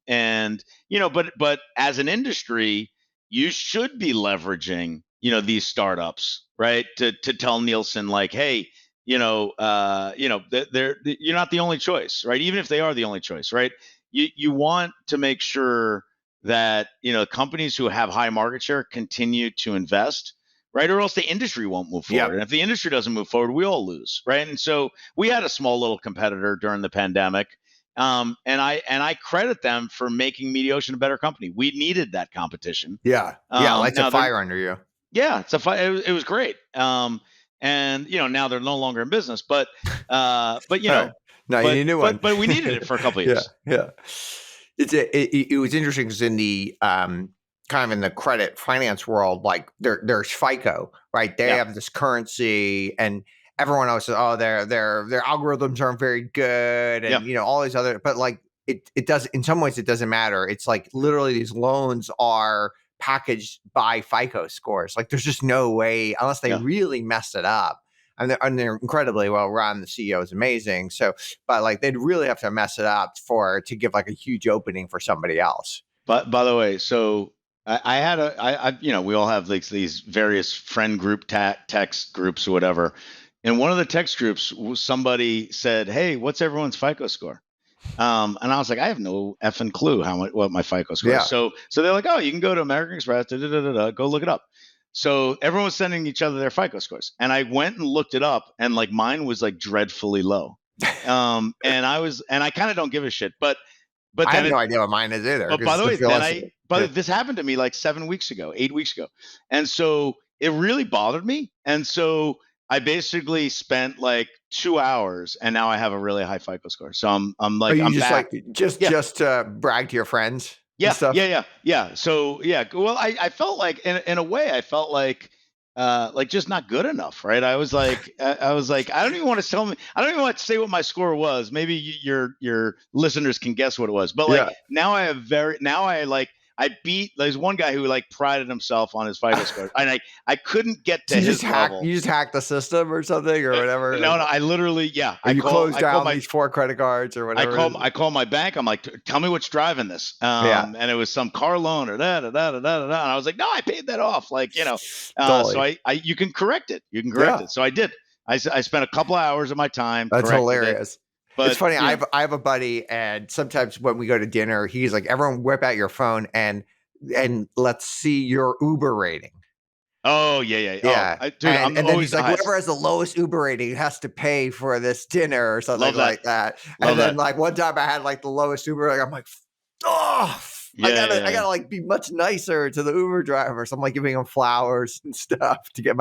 as an industry, you should be leveraging, these startups, right? To tell Nielsen like, hey, you're not the only choice, right? Even if they are the only choice, right? You want to make sure that companies who have high market share continue to invest, right? Or else the industry won't move forward. And if the industry doesn't move forward, we all lose, right? And so we had a small little competitor during the pandemic, and I credit them for making Mediaocean a better company. We needed that competition. Lights a fire under you. Yeah, it was great. And now they're no longer in business, but you need a new one. But we needed it for a couple of years. Yeah. It was interesting because in the kind of in the credit finance world, like there's FICO, right? They have this currency, and everyone else says, oh, their algorithms aren't very good, and all these other. But like it does in some ways it doesn't matter. It's like literally these loans are packaged by FICO scores. Like there's just no way unless they really messed it up. And they're incredibly well run. The CEO is amazing. So, but like they'd really have to mess it up to give like a huge opening for somebody else. But by the way, so I had we all have like these various friend group text groups or whatever. And one of the text groups, somebody said, "Hey, what's everyone's FICO score?" And I was like, I have no effing clue what my FICO score is. So they're like, oh, you can go to American Express, go look it up. So everyone was sending each other their FICO scores, and I went and looked it up, and like mine was like dreadfully low. And I kind of don't give a shit, but I have no idea what mine is either. But by the way, this happened to me like 8 weeks ago, and so it really bothered me, and so I basically spent like 2 hours, and now I have a really high FICO score. So I'm like, I'm just back. Like just brag to your friends. Yeah. So well, I felt like in a way I felt like just not good enough, right? I was like, I don't even want to tell me. I don't even want to say what my score was. Maybe your listeners can guess what it was. But like I beat. There's one guy who like prided himself on his FICO score, and I couldn't get to his level. You just hacked the system or something or whatever. No, I literally I closed down these 4 credit cards or whatever. I call my bank. I'm like, tell me what's driving this. And it was some car loan or da. And I was like, no, I paid that off. Like so you can correct it. It. So I did. I spent a couple of hours of my time. That's hilarious. But it's funny. I have a buddy, and sometimes when we go to dinner, he's like, "Everyone, whip out your phone and let's see your Uber rating." Oh yeah. Yeah. Oh, dude, I'm and then always he's like, whoever has the lowest Uber rating has to pay for this dinner or something Love that. like that. Love And then that. like one time I had like the lowest Uber, like I'm like, oh, I gotta like be much nicer to the Uber driver. So I'm like giving him flowers and stuff to get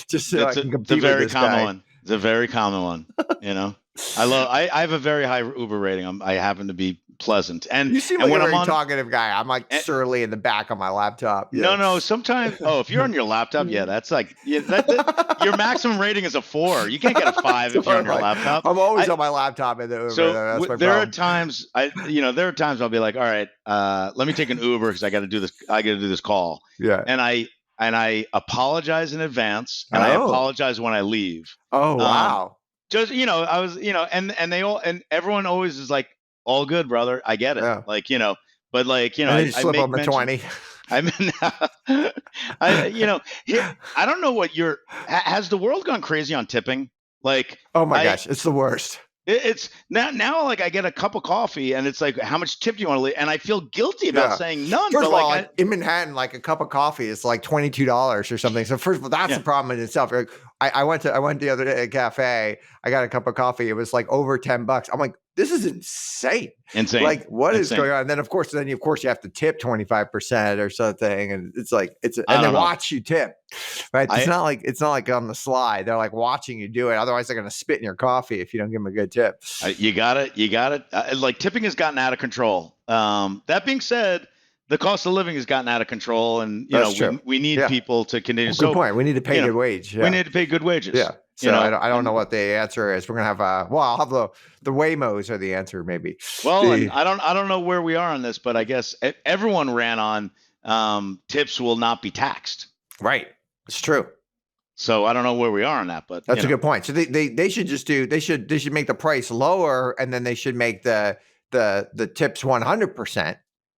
just so I can compete with this guy. One. It's a very common one. You know, I have a very high Uber rating. I happen to be pleasant, and you seem and like when a I'm very on, talkative guy. I'm like surly in the back on my laptop. No. Sometimes, if you're on your laptop, yeah, that's like your maximum rating is a 4. You can't get a 5 if you're on your laptop. I'm always on my laptop in the Uber. So that's my there problem. are times there are times I'll be like, all right, let me take an Uber because I got to do this. I got to do this call. Yeah. And I apologize in advance, and I apologize when I leave. Oh wow. Just I was and everyone always is like, all good, brother. I get it. Yeah. Like but like and then you slip on the 20. I mean, I don't know what has the world gone crazy on tipping? Like, oh my gosh, it's the worst. It's now like I get a cup of coffee and it's like, how much tip do you want to leave? And I feel guilty about saying none. First of all, like in Manhattan, like a cup of coffee is like $22 or something. So first of all, that's the problem in itself. I went the other day at a cafe. I got a cup of coffee. It was like over $10. I'm like, this is insane. Like, what is going on? And then of course you have to tip 25% or something. And it's like and they watch you tip. Right. It's not like on the slide. They're like watching you do it. Otherwise they're gonna spit in your coffee if you don't give them a good tip. You got it. Like tipping has gotten out of control. That being said, the cost of living has gotten out of control, and we need people to continue. Well, good point. We need to pay good wage. Yeah. We need to pay good wages. Yeah. So I don't know what the answer is. We're gonna have I'll have the Waymos are the answer maybe. Well, and I don't know where we are on this, but I guess everyone ran on tips will not be taxed. Right. It's true. So I don't know where we are on that, but that's a good point. So they should just they should make the price lower, and then they should make the tips 100%.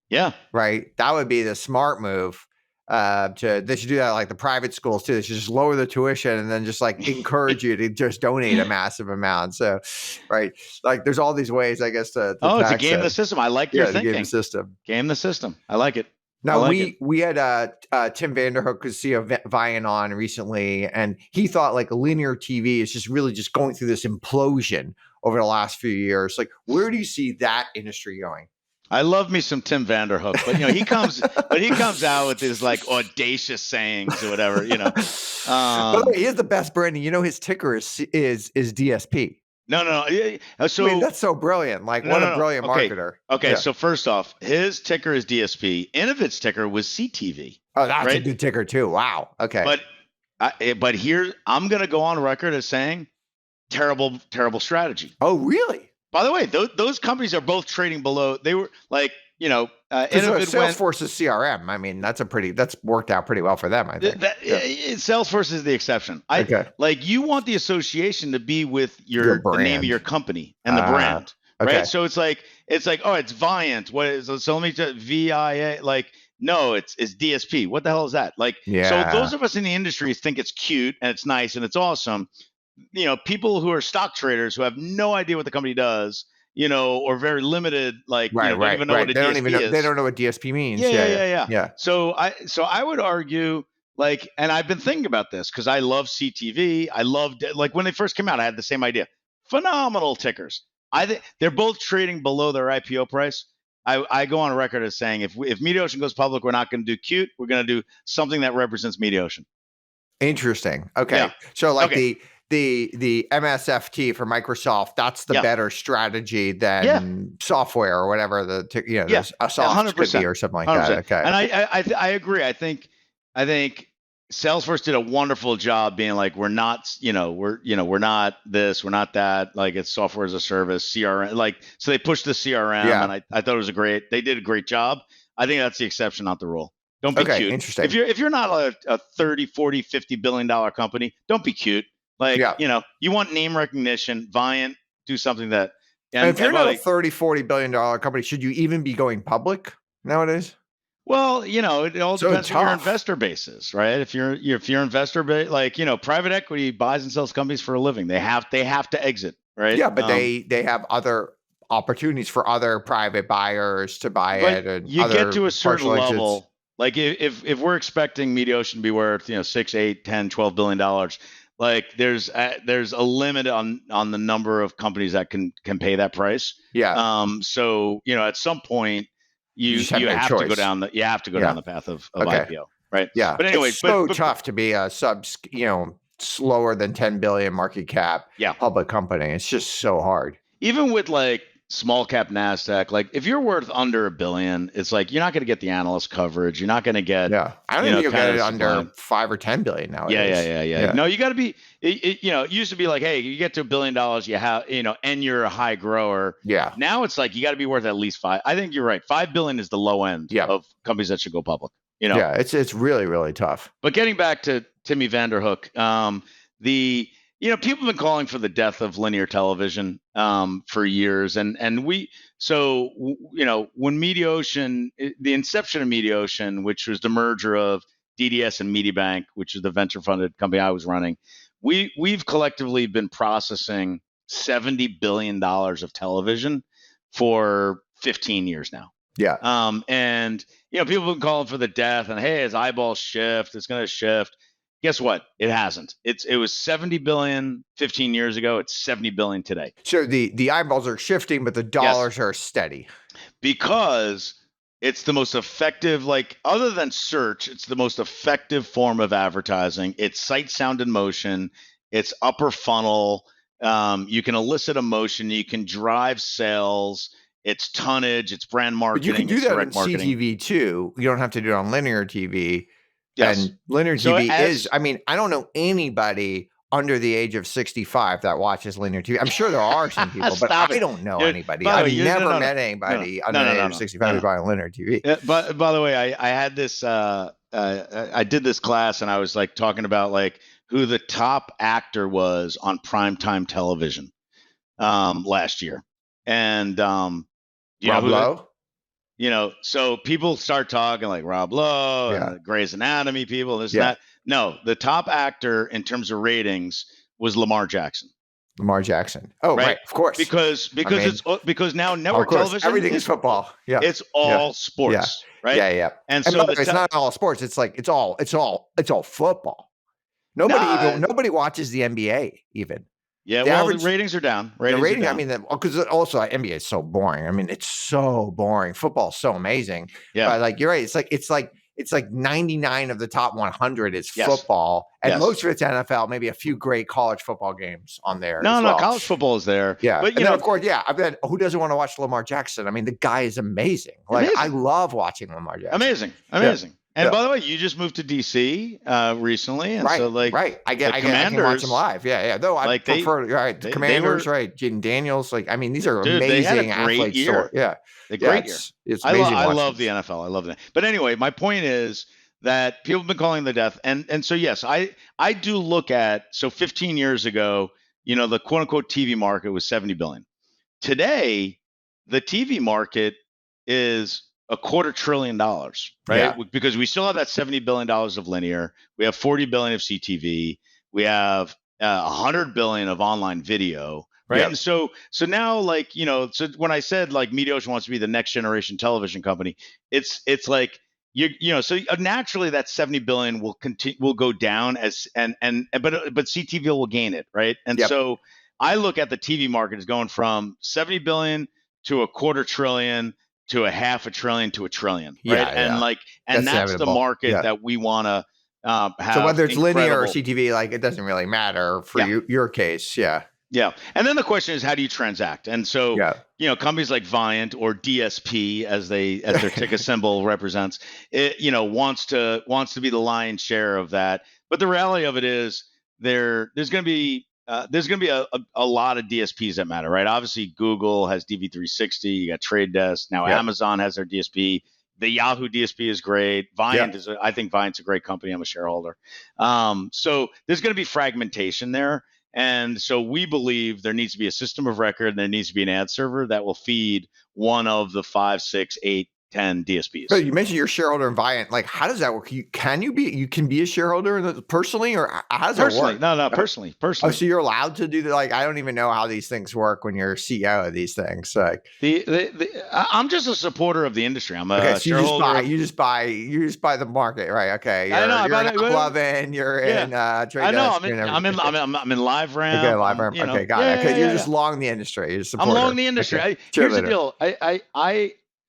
Yeah. Right. That would be the smart move. They should do that like the private schools too. They should just lower the tuition and then just like encourage you to just donate a massive amount. So, right. Like there's all these ways, I guess, to it's a game the system. I like your thinking. Game the system. Game the system. I like it. Now we had Tim Vanderhook, who's CEO of Viant, on recently, and he thought like linear TV is just really just going through this implosion over the last few years. Like, where do you see that industry going? I love me some Tim Vanderhook, but he comes out with his like audacious sayings or whatever. By the way, he has the best branding. His ticker is DSP. No. So I mean, that's so brilliant. Like, what a brilliant marketer. Okay. Yeah. So first off, his ticker is DSP. Innovid's ticker was CTV. Oh, that's a good ticker too. Wow. Okay. But here I'm going to go on record as saying terrible strategy. Oh, really? By the way, those companies are both trading below. They were like, Salesforce is CRM. I mean, that's worked out pretty well for them, I think. Salesforce is the exception. Like you want the association to be with the name of your company and the brand, right? So it's like, oh, it's Viant. What is so? Let me just VIA. Like, no, it's DSP. What the hell is that? Like, so those of us in the industry think it's cute and it's nice and it's awesome. People who are stock traders who have no idea what the company does, or very limited, like don't even know what a DSP is. They don't know what DSP means. Yeah. So I would argue, like, and I've been thinking about this because I love CTV. I loved like when they first came out, I had the same idea. Phenomenal tickers. I think they're both trading below their IPO price. I go on record as saying if Mediaocean goes public, we're not going to do cute. We're going to do something that represents Mediaocean. Interesting. Okay. Yeah. So like the MSFT for Microsoft, that's the better strategy than software or whatever a soft could be or something like 100%. That. Okay. And I agree. I think Salesforce did a wonderful job being like, we're not not this, we're not that, like it's software as a service, CRM, like, so they pushed the CRM and I thought it was they did a great job. I think that's the exception, not the rule. Don't be cute. Interesting. If you're not a 30, 40, $50 billion company, don't be cute. Like, you want name recognition. Viant, do something that. And if you're not a 30, $40 billion company, should you even be going public nowadays? Well, it all depends on your investor base is, right? If your investor base, like, private equity buys and sells companies for a living. They have to exit, right? Yeah, but they have other opportunities for other private buyers to buy it. And you get to a certain level. Like if we're expecting Mediaocean to be worth, 6, 8, 10, $12 billion, like there's a limit on the number of companies that can pay that price. Yeah. So at some point You just you have no have to go choice. down the down the path of Okay. IPO, right? Yeah. But anyway, It's so tough to be a slower than 10 billion market cap yeah, public company. It's just so hard. even with like small cap Nasdaq, like if you're worth under $1 billion, it's like you're not going to get the analyst coverage. You're not going to get Yeah. I don't think you'll kind get of it supply. under 5 or 10 billion nowadays. Yeah. No, you got to be. It used to be like, hey, you get to $1 billion, you have, and you're a high grower. Yeah. Now it's like you got to be worth at least 5. I think you're right. 5 billion is the low end Yeah. of companies that should go public. Yeah, it's really, really tough. But getting back to Timmy Vanderhook, people have been calling for the death of linear television for years, and when Mediaocean, the inception of Mediaocean, which was the merger of DDS and MediaBank, which is the venture funded company I was running, we've collectively been processing $70 billion of television for 15 years now. Yeah. And people have been calling for the death, and hey, his eyeballs shift, it's going to shift. Guess what? It hasn't. It was 70 billion 15 years ago. It's 70 billion today. So the eyeballs are shifting, but the dollars are steady. Because it's the most effective, like other than search, it's the most effective form of advertising. It's sight, sound, and motion. It's upper funnel. You can elicit emotion. You can drive sales. It's tonnage. It's brand marketing. But you can do that in marketing. CTV too. You don't have to do it on linear TV. Yes. And linear TV is, I mean, I don't know anybody under the age of 65 that watches linear TV. I'm sure there are some people, but I don't know anybody. I've never met anybody under the age of 65 who's buying linear TV. But by the way, I had this, I did this class, and I was like talking about like who the top actor was on primetime television last year. And Rob Lowe? So people start talking like Rob Lowe and Grey's Anatomy people, this and that. No, the top actor in terms of ratings was Lamar Jackson. Lamar Jackson. Oh, right. Of course. Because now network television, everything is football. Yeah. It's all sports. Right. Yeah. And so it's not all sports. It's like it's all football. Nobody watches the NBA even. Yeah, the ratings are down. I mean, because also NBA is so boring. I mean, it's so boring. Football's so amazing. Yeah, but like you're right. It's like 99 of the top 100 is football, and most of it's NFL. Maybe a few great college football games on there. No, college football is there. Yeah, but of course, I bet who doesn't want to watch Lamar Jackson? I mean, the guy is amazing. Like I love watching Lamar Jackson. Amazing. Yeah. And by the way, you just moved to DC recently, and so like I can watch them live. Yeah. Though I prefer the Commanders, Jaden Daniels. Like I mean, these are amazing athletes. Year. Great year. It's amazing. I love the NFL. I love that. But anyway, my point is that people have been calling the death, and so yes, I do look at 15 years ago, the quote unquote TV market was 70 billion. Today, the TV market is $250 billion, right? Yeah. Because we still have that $70 billion of linear. We have 40 billion of CTV. We have 100 billion of online video, right? Yep. And so now, like, so when I said like Mediaocean wants to be the next generation television company, it's like so naturally that 70 billion will go down but CTV will gain it, right? And so I look at the TV market as going from 70 billion to $250 billion to $500 billion to $1 trillion, right? And that's the market that we want to have. So whether it's linear or CTV, like it doesn't really matter for your case. Yeah. And then the question is, how do you transact? And so, companies like Viant or DSP, as their ticker symbol represents, it, wants to be the lion's share of that. But the reality of it is there's going to be a lot of DSPs that matter, right? Obviously, Google has DV360. You got Trade Desk. Now Amazon has their DSP. The Yahoo DSP is great. Viant I think Viant's a great company. I'm a shareholder. So there's going to be fragmentation there. And so we believe there needs to be a system of record, and there needs to be an ad server that will feed one of the 5, 6, 8, 10 DSPs. But you mentioned your shareholder in Viant. Like, how does that work? You can be a shareholder personally, or how does that work? No, personally. Oh, so you're allowed to do that? Like, I don't even know how these things work when you're CEO of these things. Like, I'm just a supporter of the industry. I'm a okay, so shareholder. you just buy the market, right? Okay, I know. You're in Lovin, you're in Trade I know. Desk, I'm in LiveRamp. Okay, LiveRamp. Okay, got it. Okay, you're just long the industry. You're a supporter. I'm long the industry. Okay. Here's the deal.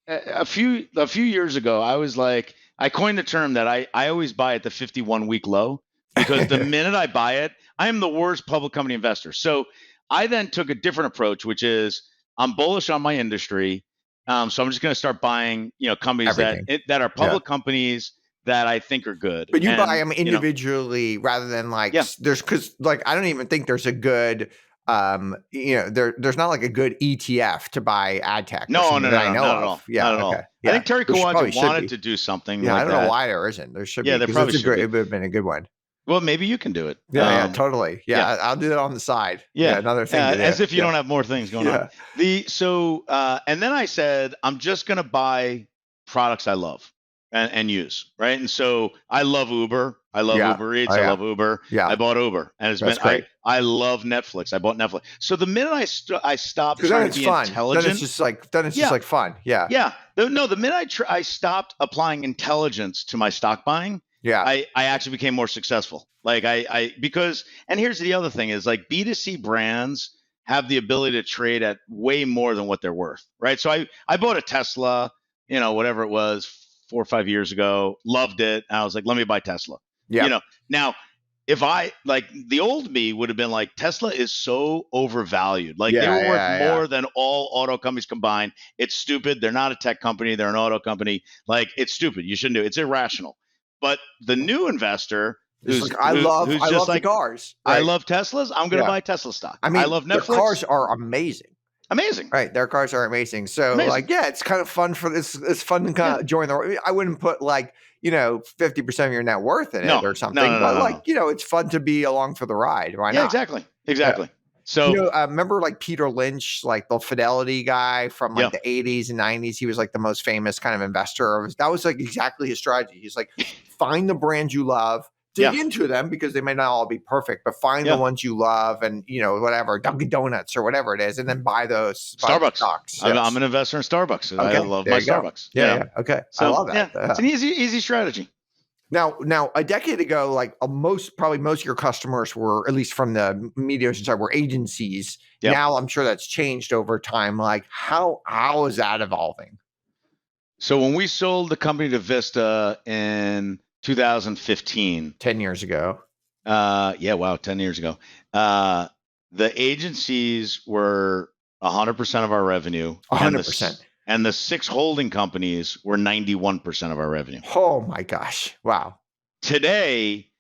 A few years ago, I was like, I coined the term that I always buy at the 51-week low, because the minute I buy it, I am the worst public company investor. So I then took a different approach, which is I'm bullish on my industry. So I'm just going to start buying, companies that are public companies that I think are good. But you buy them individually rather than like because like I don't even think there's a good there's not like a good ETF to buy Adtech. No, not at all. Yeah, not at all. Yeah. I think Terry Kawaja wanted to do something. Yeah, like I don't that. know why there isn't. There should be. There probably should be. It would have been a good one. Well, maybe you can do it. Yeah, totally. Yeah, I'll do that on the side. Yeah, another thing. As if you don't have more things going on. And then I said, I'm just going to buy products I love and use, right? And so I love Uber. I love Uber Eats. I love Uber. Yeah. I bought Uber, and it's been great. I love Netflix. I bought Netflix. So the minute I stopped trying to be intelligent, then it's just like fun. Yeah. Yeah. The minute I stopped applying intelligence to my stock buying, I actually became more successful. Like because here's the other thing is like B2C brands have the ability to trade at way more than what they're worth, right? So I bought a Tesla, whatever it was 4 or 5 years ago, loved it. And I was like, let me buy Tesla. Yeah. Now if I like the old me would have been like, Tesla is so overvalued. Like they were worth more than all auto companies combined. It's stupid. They're not a tech company. They're an auto company. Like it's stupid. You shouldn't do it. It's irrational. But the new investor I love the cars. Right? I love Teslas. I'm going to buy Tesla stock. I mean, I love Netflix. Their cars are amazing. Amazing. Right. Their cars are amazing. So it's kind of fun it's fun to kind of join I wouldn't put like, 50% of your net worth in it or something. It's fun to be along for the ride. Why not? Exactly. So remember like Peter Lynch, like the Fidelity guy from like the 80s and 90s. He was like the most famous kind of investor. That was like exactly his strategy. He's like, find the brand you love, dig into them because they may not all be perfect, but find the ones you love and whatever, Dunkin' Donuts or whatever it is, and then buy those Starbucks stocks. I'm an investor in Starbucks. Okay. I love my Starbucks. Okay. So, I love that. It's an easy strategy. Now, a decade ago, like most of your customers were, at least from the Mediaocean side, were agencies. Yep. Now, I'm sure that's changed over time. Like, how is that evolving? So when we sold the company to Vista in 2015, 10 years ago. 10 years ago. The agencies were 100% of our revenue. 100%. And the 6 holding companies were 91% of our revenue. Oh my gosh. Wow. Today,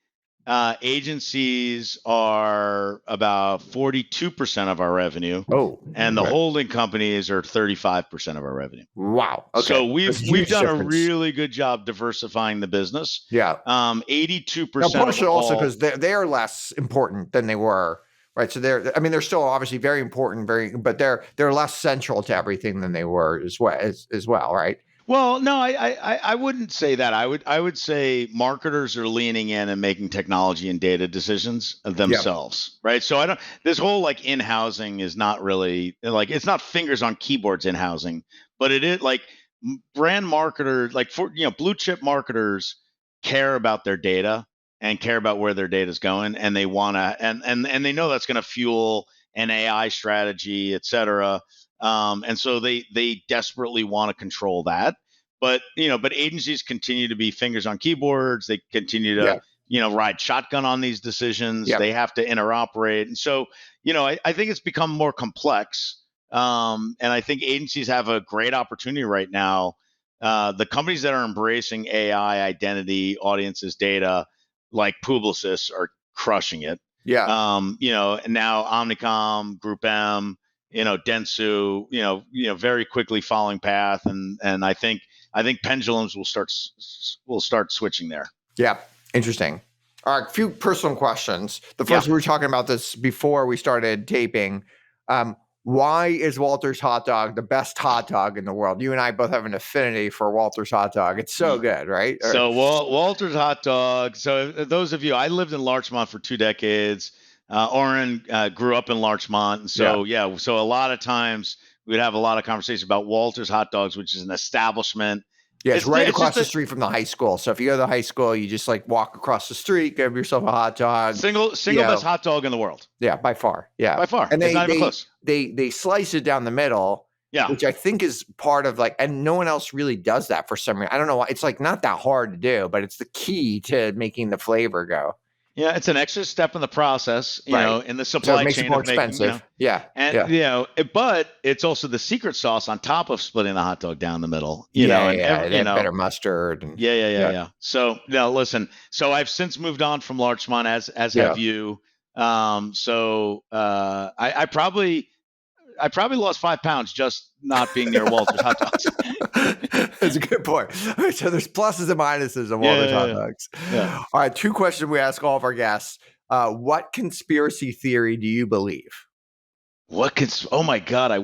agencies are about 42% of our revenue. Oh. And the holding companies are 35% of our revenue. Wow. Okay. So we've done a really good job diversifying the business. Yeah. 82%. Now, partially also because they are less important than they were. Right. So they're still obviously very important, but they're less central to everything than they were as well. Right. Well, no, I wouldn't say that. I would say marketers are leaning in and making technology and data decisions themselves. Right. So this whole like in-housing is not really like, it's not fingers on keyboards in-housing, but it is like brand marketers, like for, blue chip marketers care about their data and care about where their data is going, and they want to, and they know that's going to fuel an AI strategy, et cetera. And so they desperately want to control that. But agencies continue to be fingers on keyboards. They continue to ride shotgun on these decisions. They have to interoperate, and so I think it's become more complex. And I think agencies have a great opportunity right now. The companies that are embracing AI, identity, audiences, data, like Publicis, are crushing it. Yeah. And now Omnicom, Group M, Dentsu, very quickly following path, and I think pendulums will start switching there. Yeah. Interesting. All right. A few personal questions. The first, we were talking about this before we started taping. Why is Walter's hot dog the best hot dog in the world? You and I both have an affinity for Walter's hot dog. It's so good, right? So Walter's hot dog. So those of you, I lived in Larchmont for 2 decades. Auren grew up in Larchmont, and so so a lot of times we'd have a lot of conversations about Walter's hot dogs, which is an establishment. Yeah, it's right across the street from the high school. So if you go to the high school, you just like walk across the street, give yourself a hot dog. Single best hot dog in the world. Yeah, by far. Yeah, by far. And it's not even close. They slice it down the middle. Yeah, which I think is part of like, and no one else really does that for some reason. I don't know why. It's like not that hard to do, but it's the key to making the flavor go. Yeah, it's an extra step in the process, you know, in the supply chain of expensive. Making, but it's also the secret sauce on top of splitting the hot dog down the middle. You know, better mustard. And, So now listen. So I've since moved on from Larchmont, as have you. I probably lost 5 pounds just not being near Walter's hot dogs. That's a good point. So there's pluses and minuses of Walter's hot dogs. Yeah. All right, 2 questions we ask all of our guests. What conspiracy theory do you believe? Oh my God! I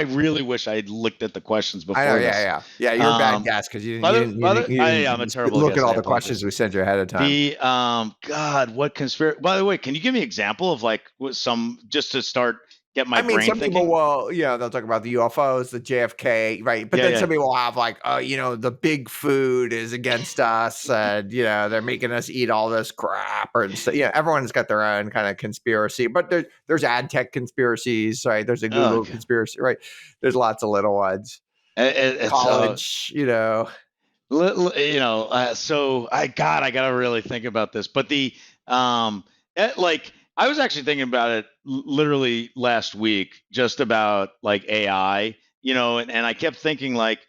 really wish I had looked at the questions before. I know, yeah. You're a bad guest because you didn't I'm a terrible look guest. At all the questions we sent you ahead of time. What conspiracy? By the way, can you give me an example of like some just to start? Get my brain some thinking. People will, they'll talk about the UFOs, the JFK, right? But then some people will have like, the big food is against us, and they're making us eat all this crap, or everyone's got their own kind of conspiracy. But there's Adtech conspiracies, right? There's a Google conspiracy, right? There's lots of little ones. College, So I gotta really think about this. But I was actually thinking about it literally last week, just about like AI, and I kept thinking I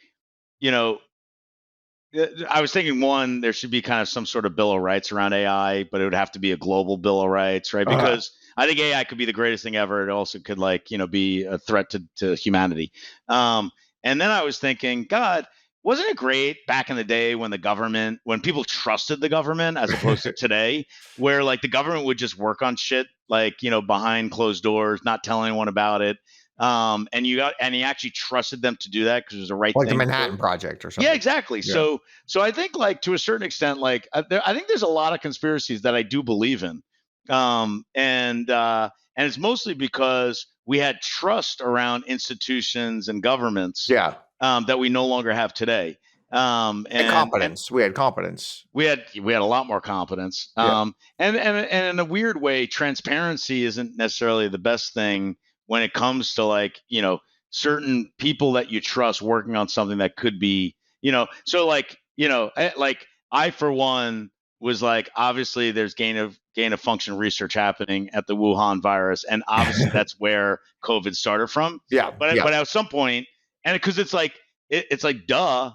was thinking there should be kind of some sort of Bill of Rights around AI, but it would have to be a global Bill of Rights, right? Because I think AI could be the greatest thing ever. It also could be a threat to humanity. And then I was thinking, God, wasn't it great back in the day when people trusted the government as opposed to today, where like the government would just work on shit behind closed doors, not tell anyone about it, and you actually trusted them to do that because it was the right thing. Like the Manhattan Project or something. Yeah, exactly. Yeah. So I think like to a certain extent, like I think there's a lot of conspiracies that I do believe in, and it's mostly because we had trust around institutions and governments. Yeah. That we no longer have today. And competence. We had competence. We had a lot more competence. And in a weird way, transparency isn't necessarily the best thing when it comes to certain people that you trust working on something that could be, I for one was like, obviously there's gain of function research happening at the Wuhan virus, and obviously that's where COVID started from. But at some point, and because it's like duh,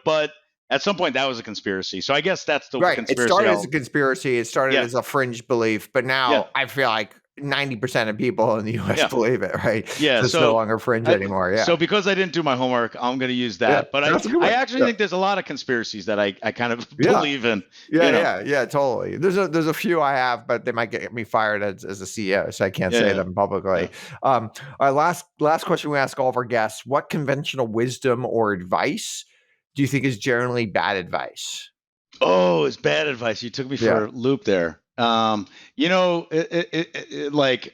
but at some point that was a conspiracy. So I guess that's the conspiracy. It started as a conspiracy. It started as a fringe belief, but now I feel like 90% of people in the U.S. believe it, right? Yeah, it's no longer fringe anymore. Yeah. So because I didn't do my homework, I'm going to use that. But I actually think there's a lot of conspiracies that I kind of believe in. Yeah, totally. There's a few I have, but they might get me fired as a CEO, so I can't say them publicly. All right, last question we ask all of our guests: what conventional wisdom or advice do you think is generally bad advice? Oh, it's bad advice. You took me for a loop there. Like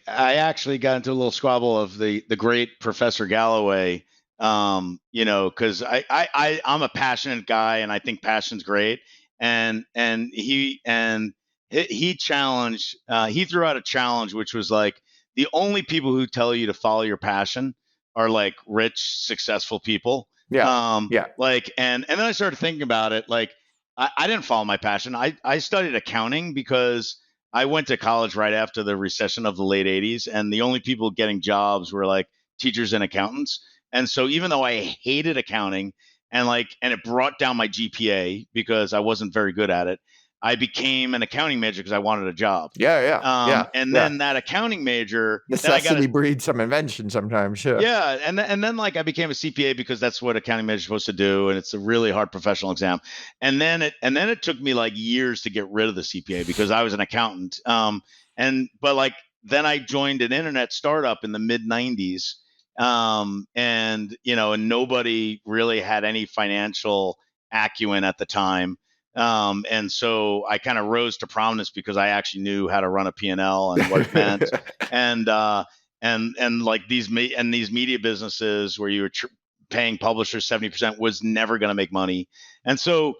I actually got into a little squabble of the great Professor Galloway, because I'm a passionate guy and I think passion's great. And he challenged, he threw out a challenge, which was like, the only people who tell you to follow your passion are like rich, successful people. And then I started thinking about it. Like, I didn't follow my passion. I studied accounting because I went to college right after the recession of the late 80s, and the only people getting jobs were like teachers and accountants. And so even though I hated accounting and it brought down my GPA because I wasn't very good at it, I became an accounting major because I wanted a job. And then that accounting major, necessity breeds some invention sometimes. Yeah. And then I became a CPA because that's what accounting major is supposed to do, and it's a really hard professional exam. And then it took me like years to get rid of the CPA because I was an accountant. Then I joined an internet startup in the mid 90s And nobody really had any financial acumen at the time. And so I kind of rose to prominence because I actually knew how to run a P&L and what it meant. And like these media businesses where you were paying publishers 70% was never going to make money. And so,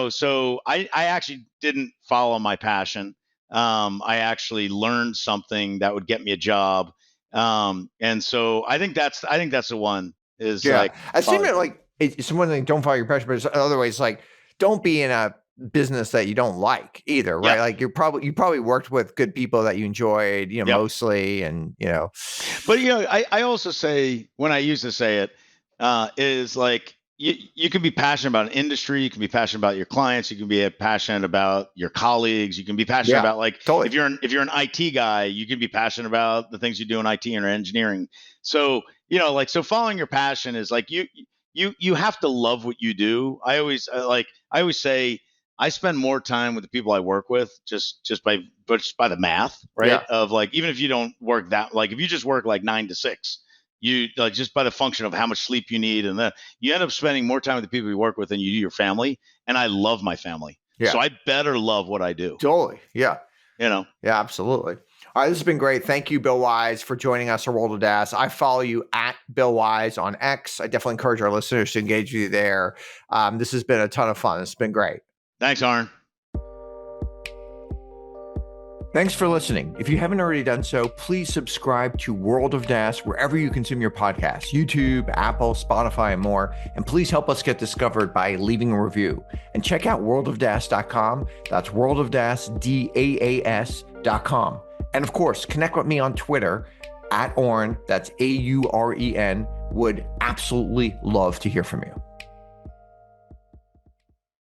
so I actually didn't follow my passion. I actually learned something that would get me a job. And so I think that's the one is like, I think that like it's one thing, don't follow your passion, but it's other ways like don't be in a business that you don't like either, right? Like you probably worked with good people that you enjoyed, mostly, and But I also say, when I used to say it, is like you can be passionate about an industry, you can be passionate about your clients, you can be passionate about your colleagues, you can be passionate about if you're an IT guy, you can be passionate about the things you do in IT and engineering. So so following your passion is like you have to love what you do. I always say I spend more time with the people I work with just by the math, right? Yeah. Of like, even if you don't work that, like if you just work like 9 to 6, you like just by the function of how much sleep you need, and then you end up spending more time with the people you work with than you do your family. And I love my family. Yeah. So I better love what I do. Totally. Yeah. Yeah, absolutely. All right, this has been great. Thank you, Bill Wise, for joining us on World of DaaS. I follow you at Bill Wise on X. I definitely encourage our listeners to engage with you there. This has been a ton of fun. It's been great. Thanks, Auren. Thanks for listening. If you haven't already done so, please subscribe to World of DaaS wherever you consume your podcasts, YouTube, Apple, Spotify, and more. And please help us get discovered by leaving a review. And check out worldofdaas.com. That's worldofdaas, DAAS.com. And of course, connect with me on Twitter at Auren. That's AUREN. Would absolutely love to hear from you.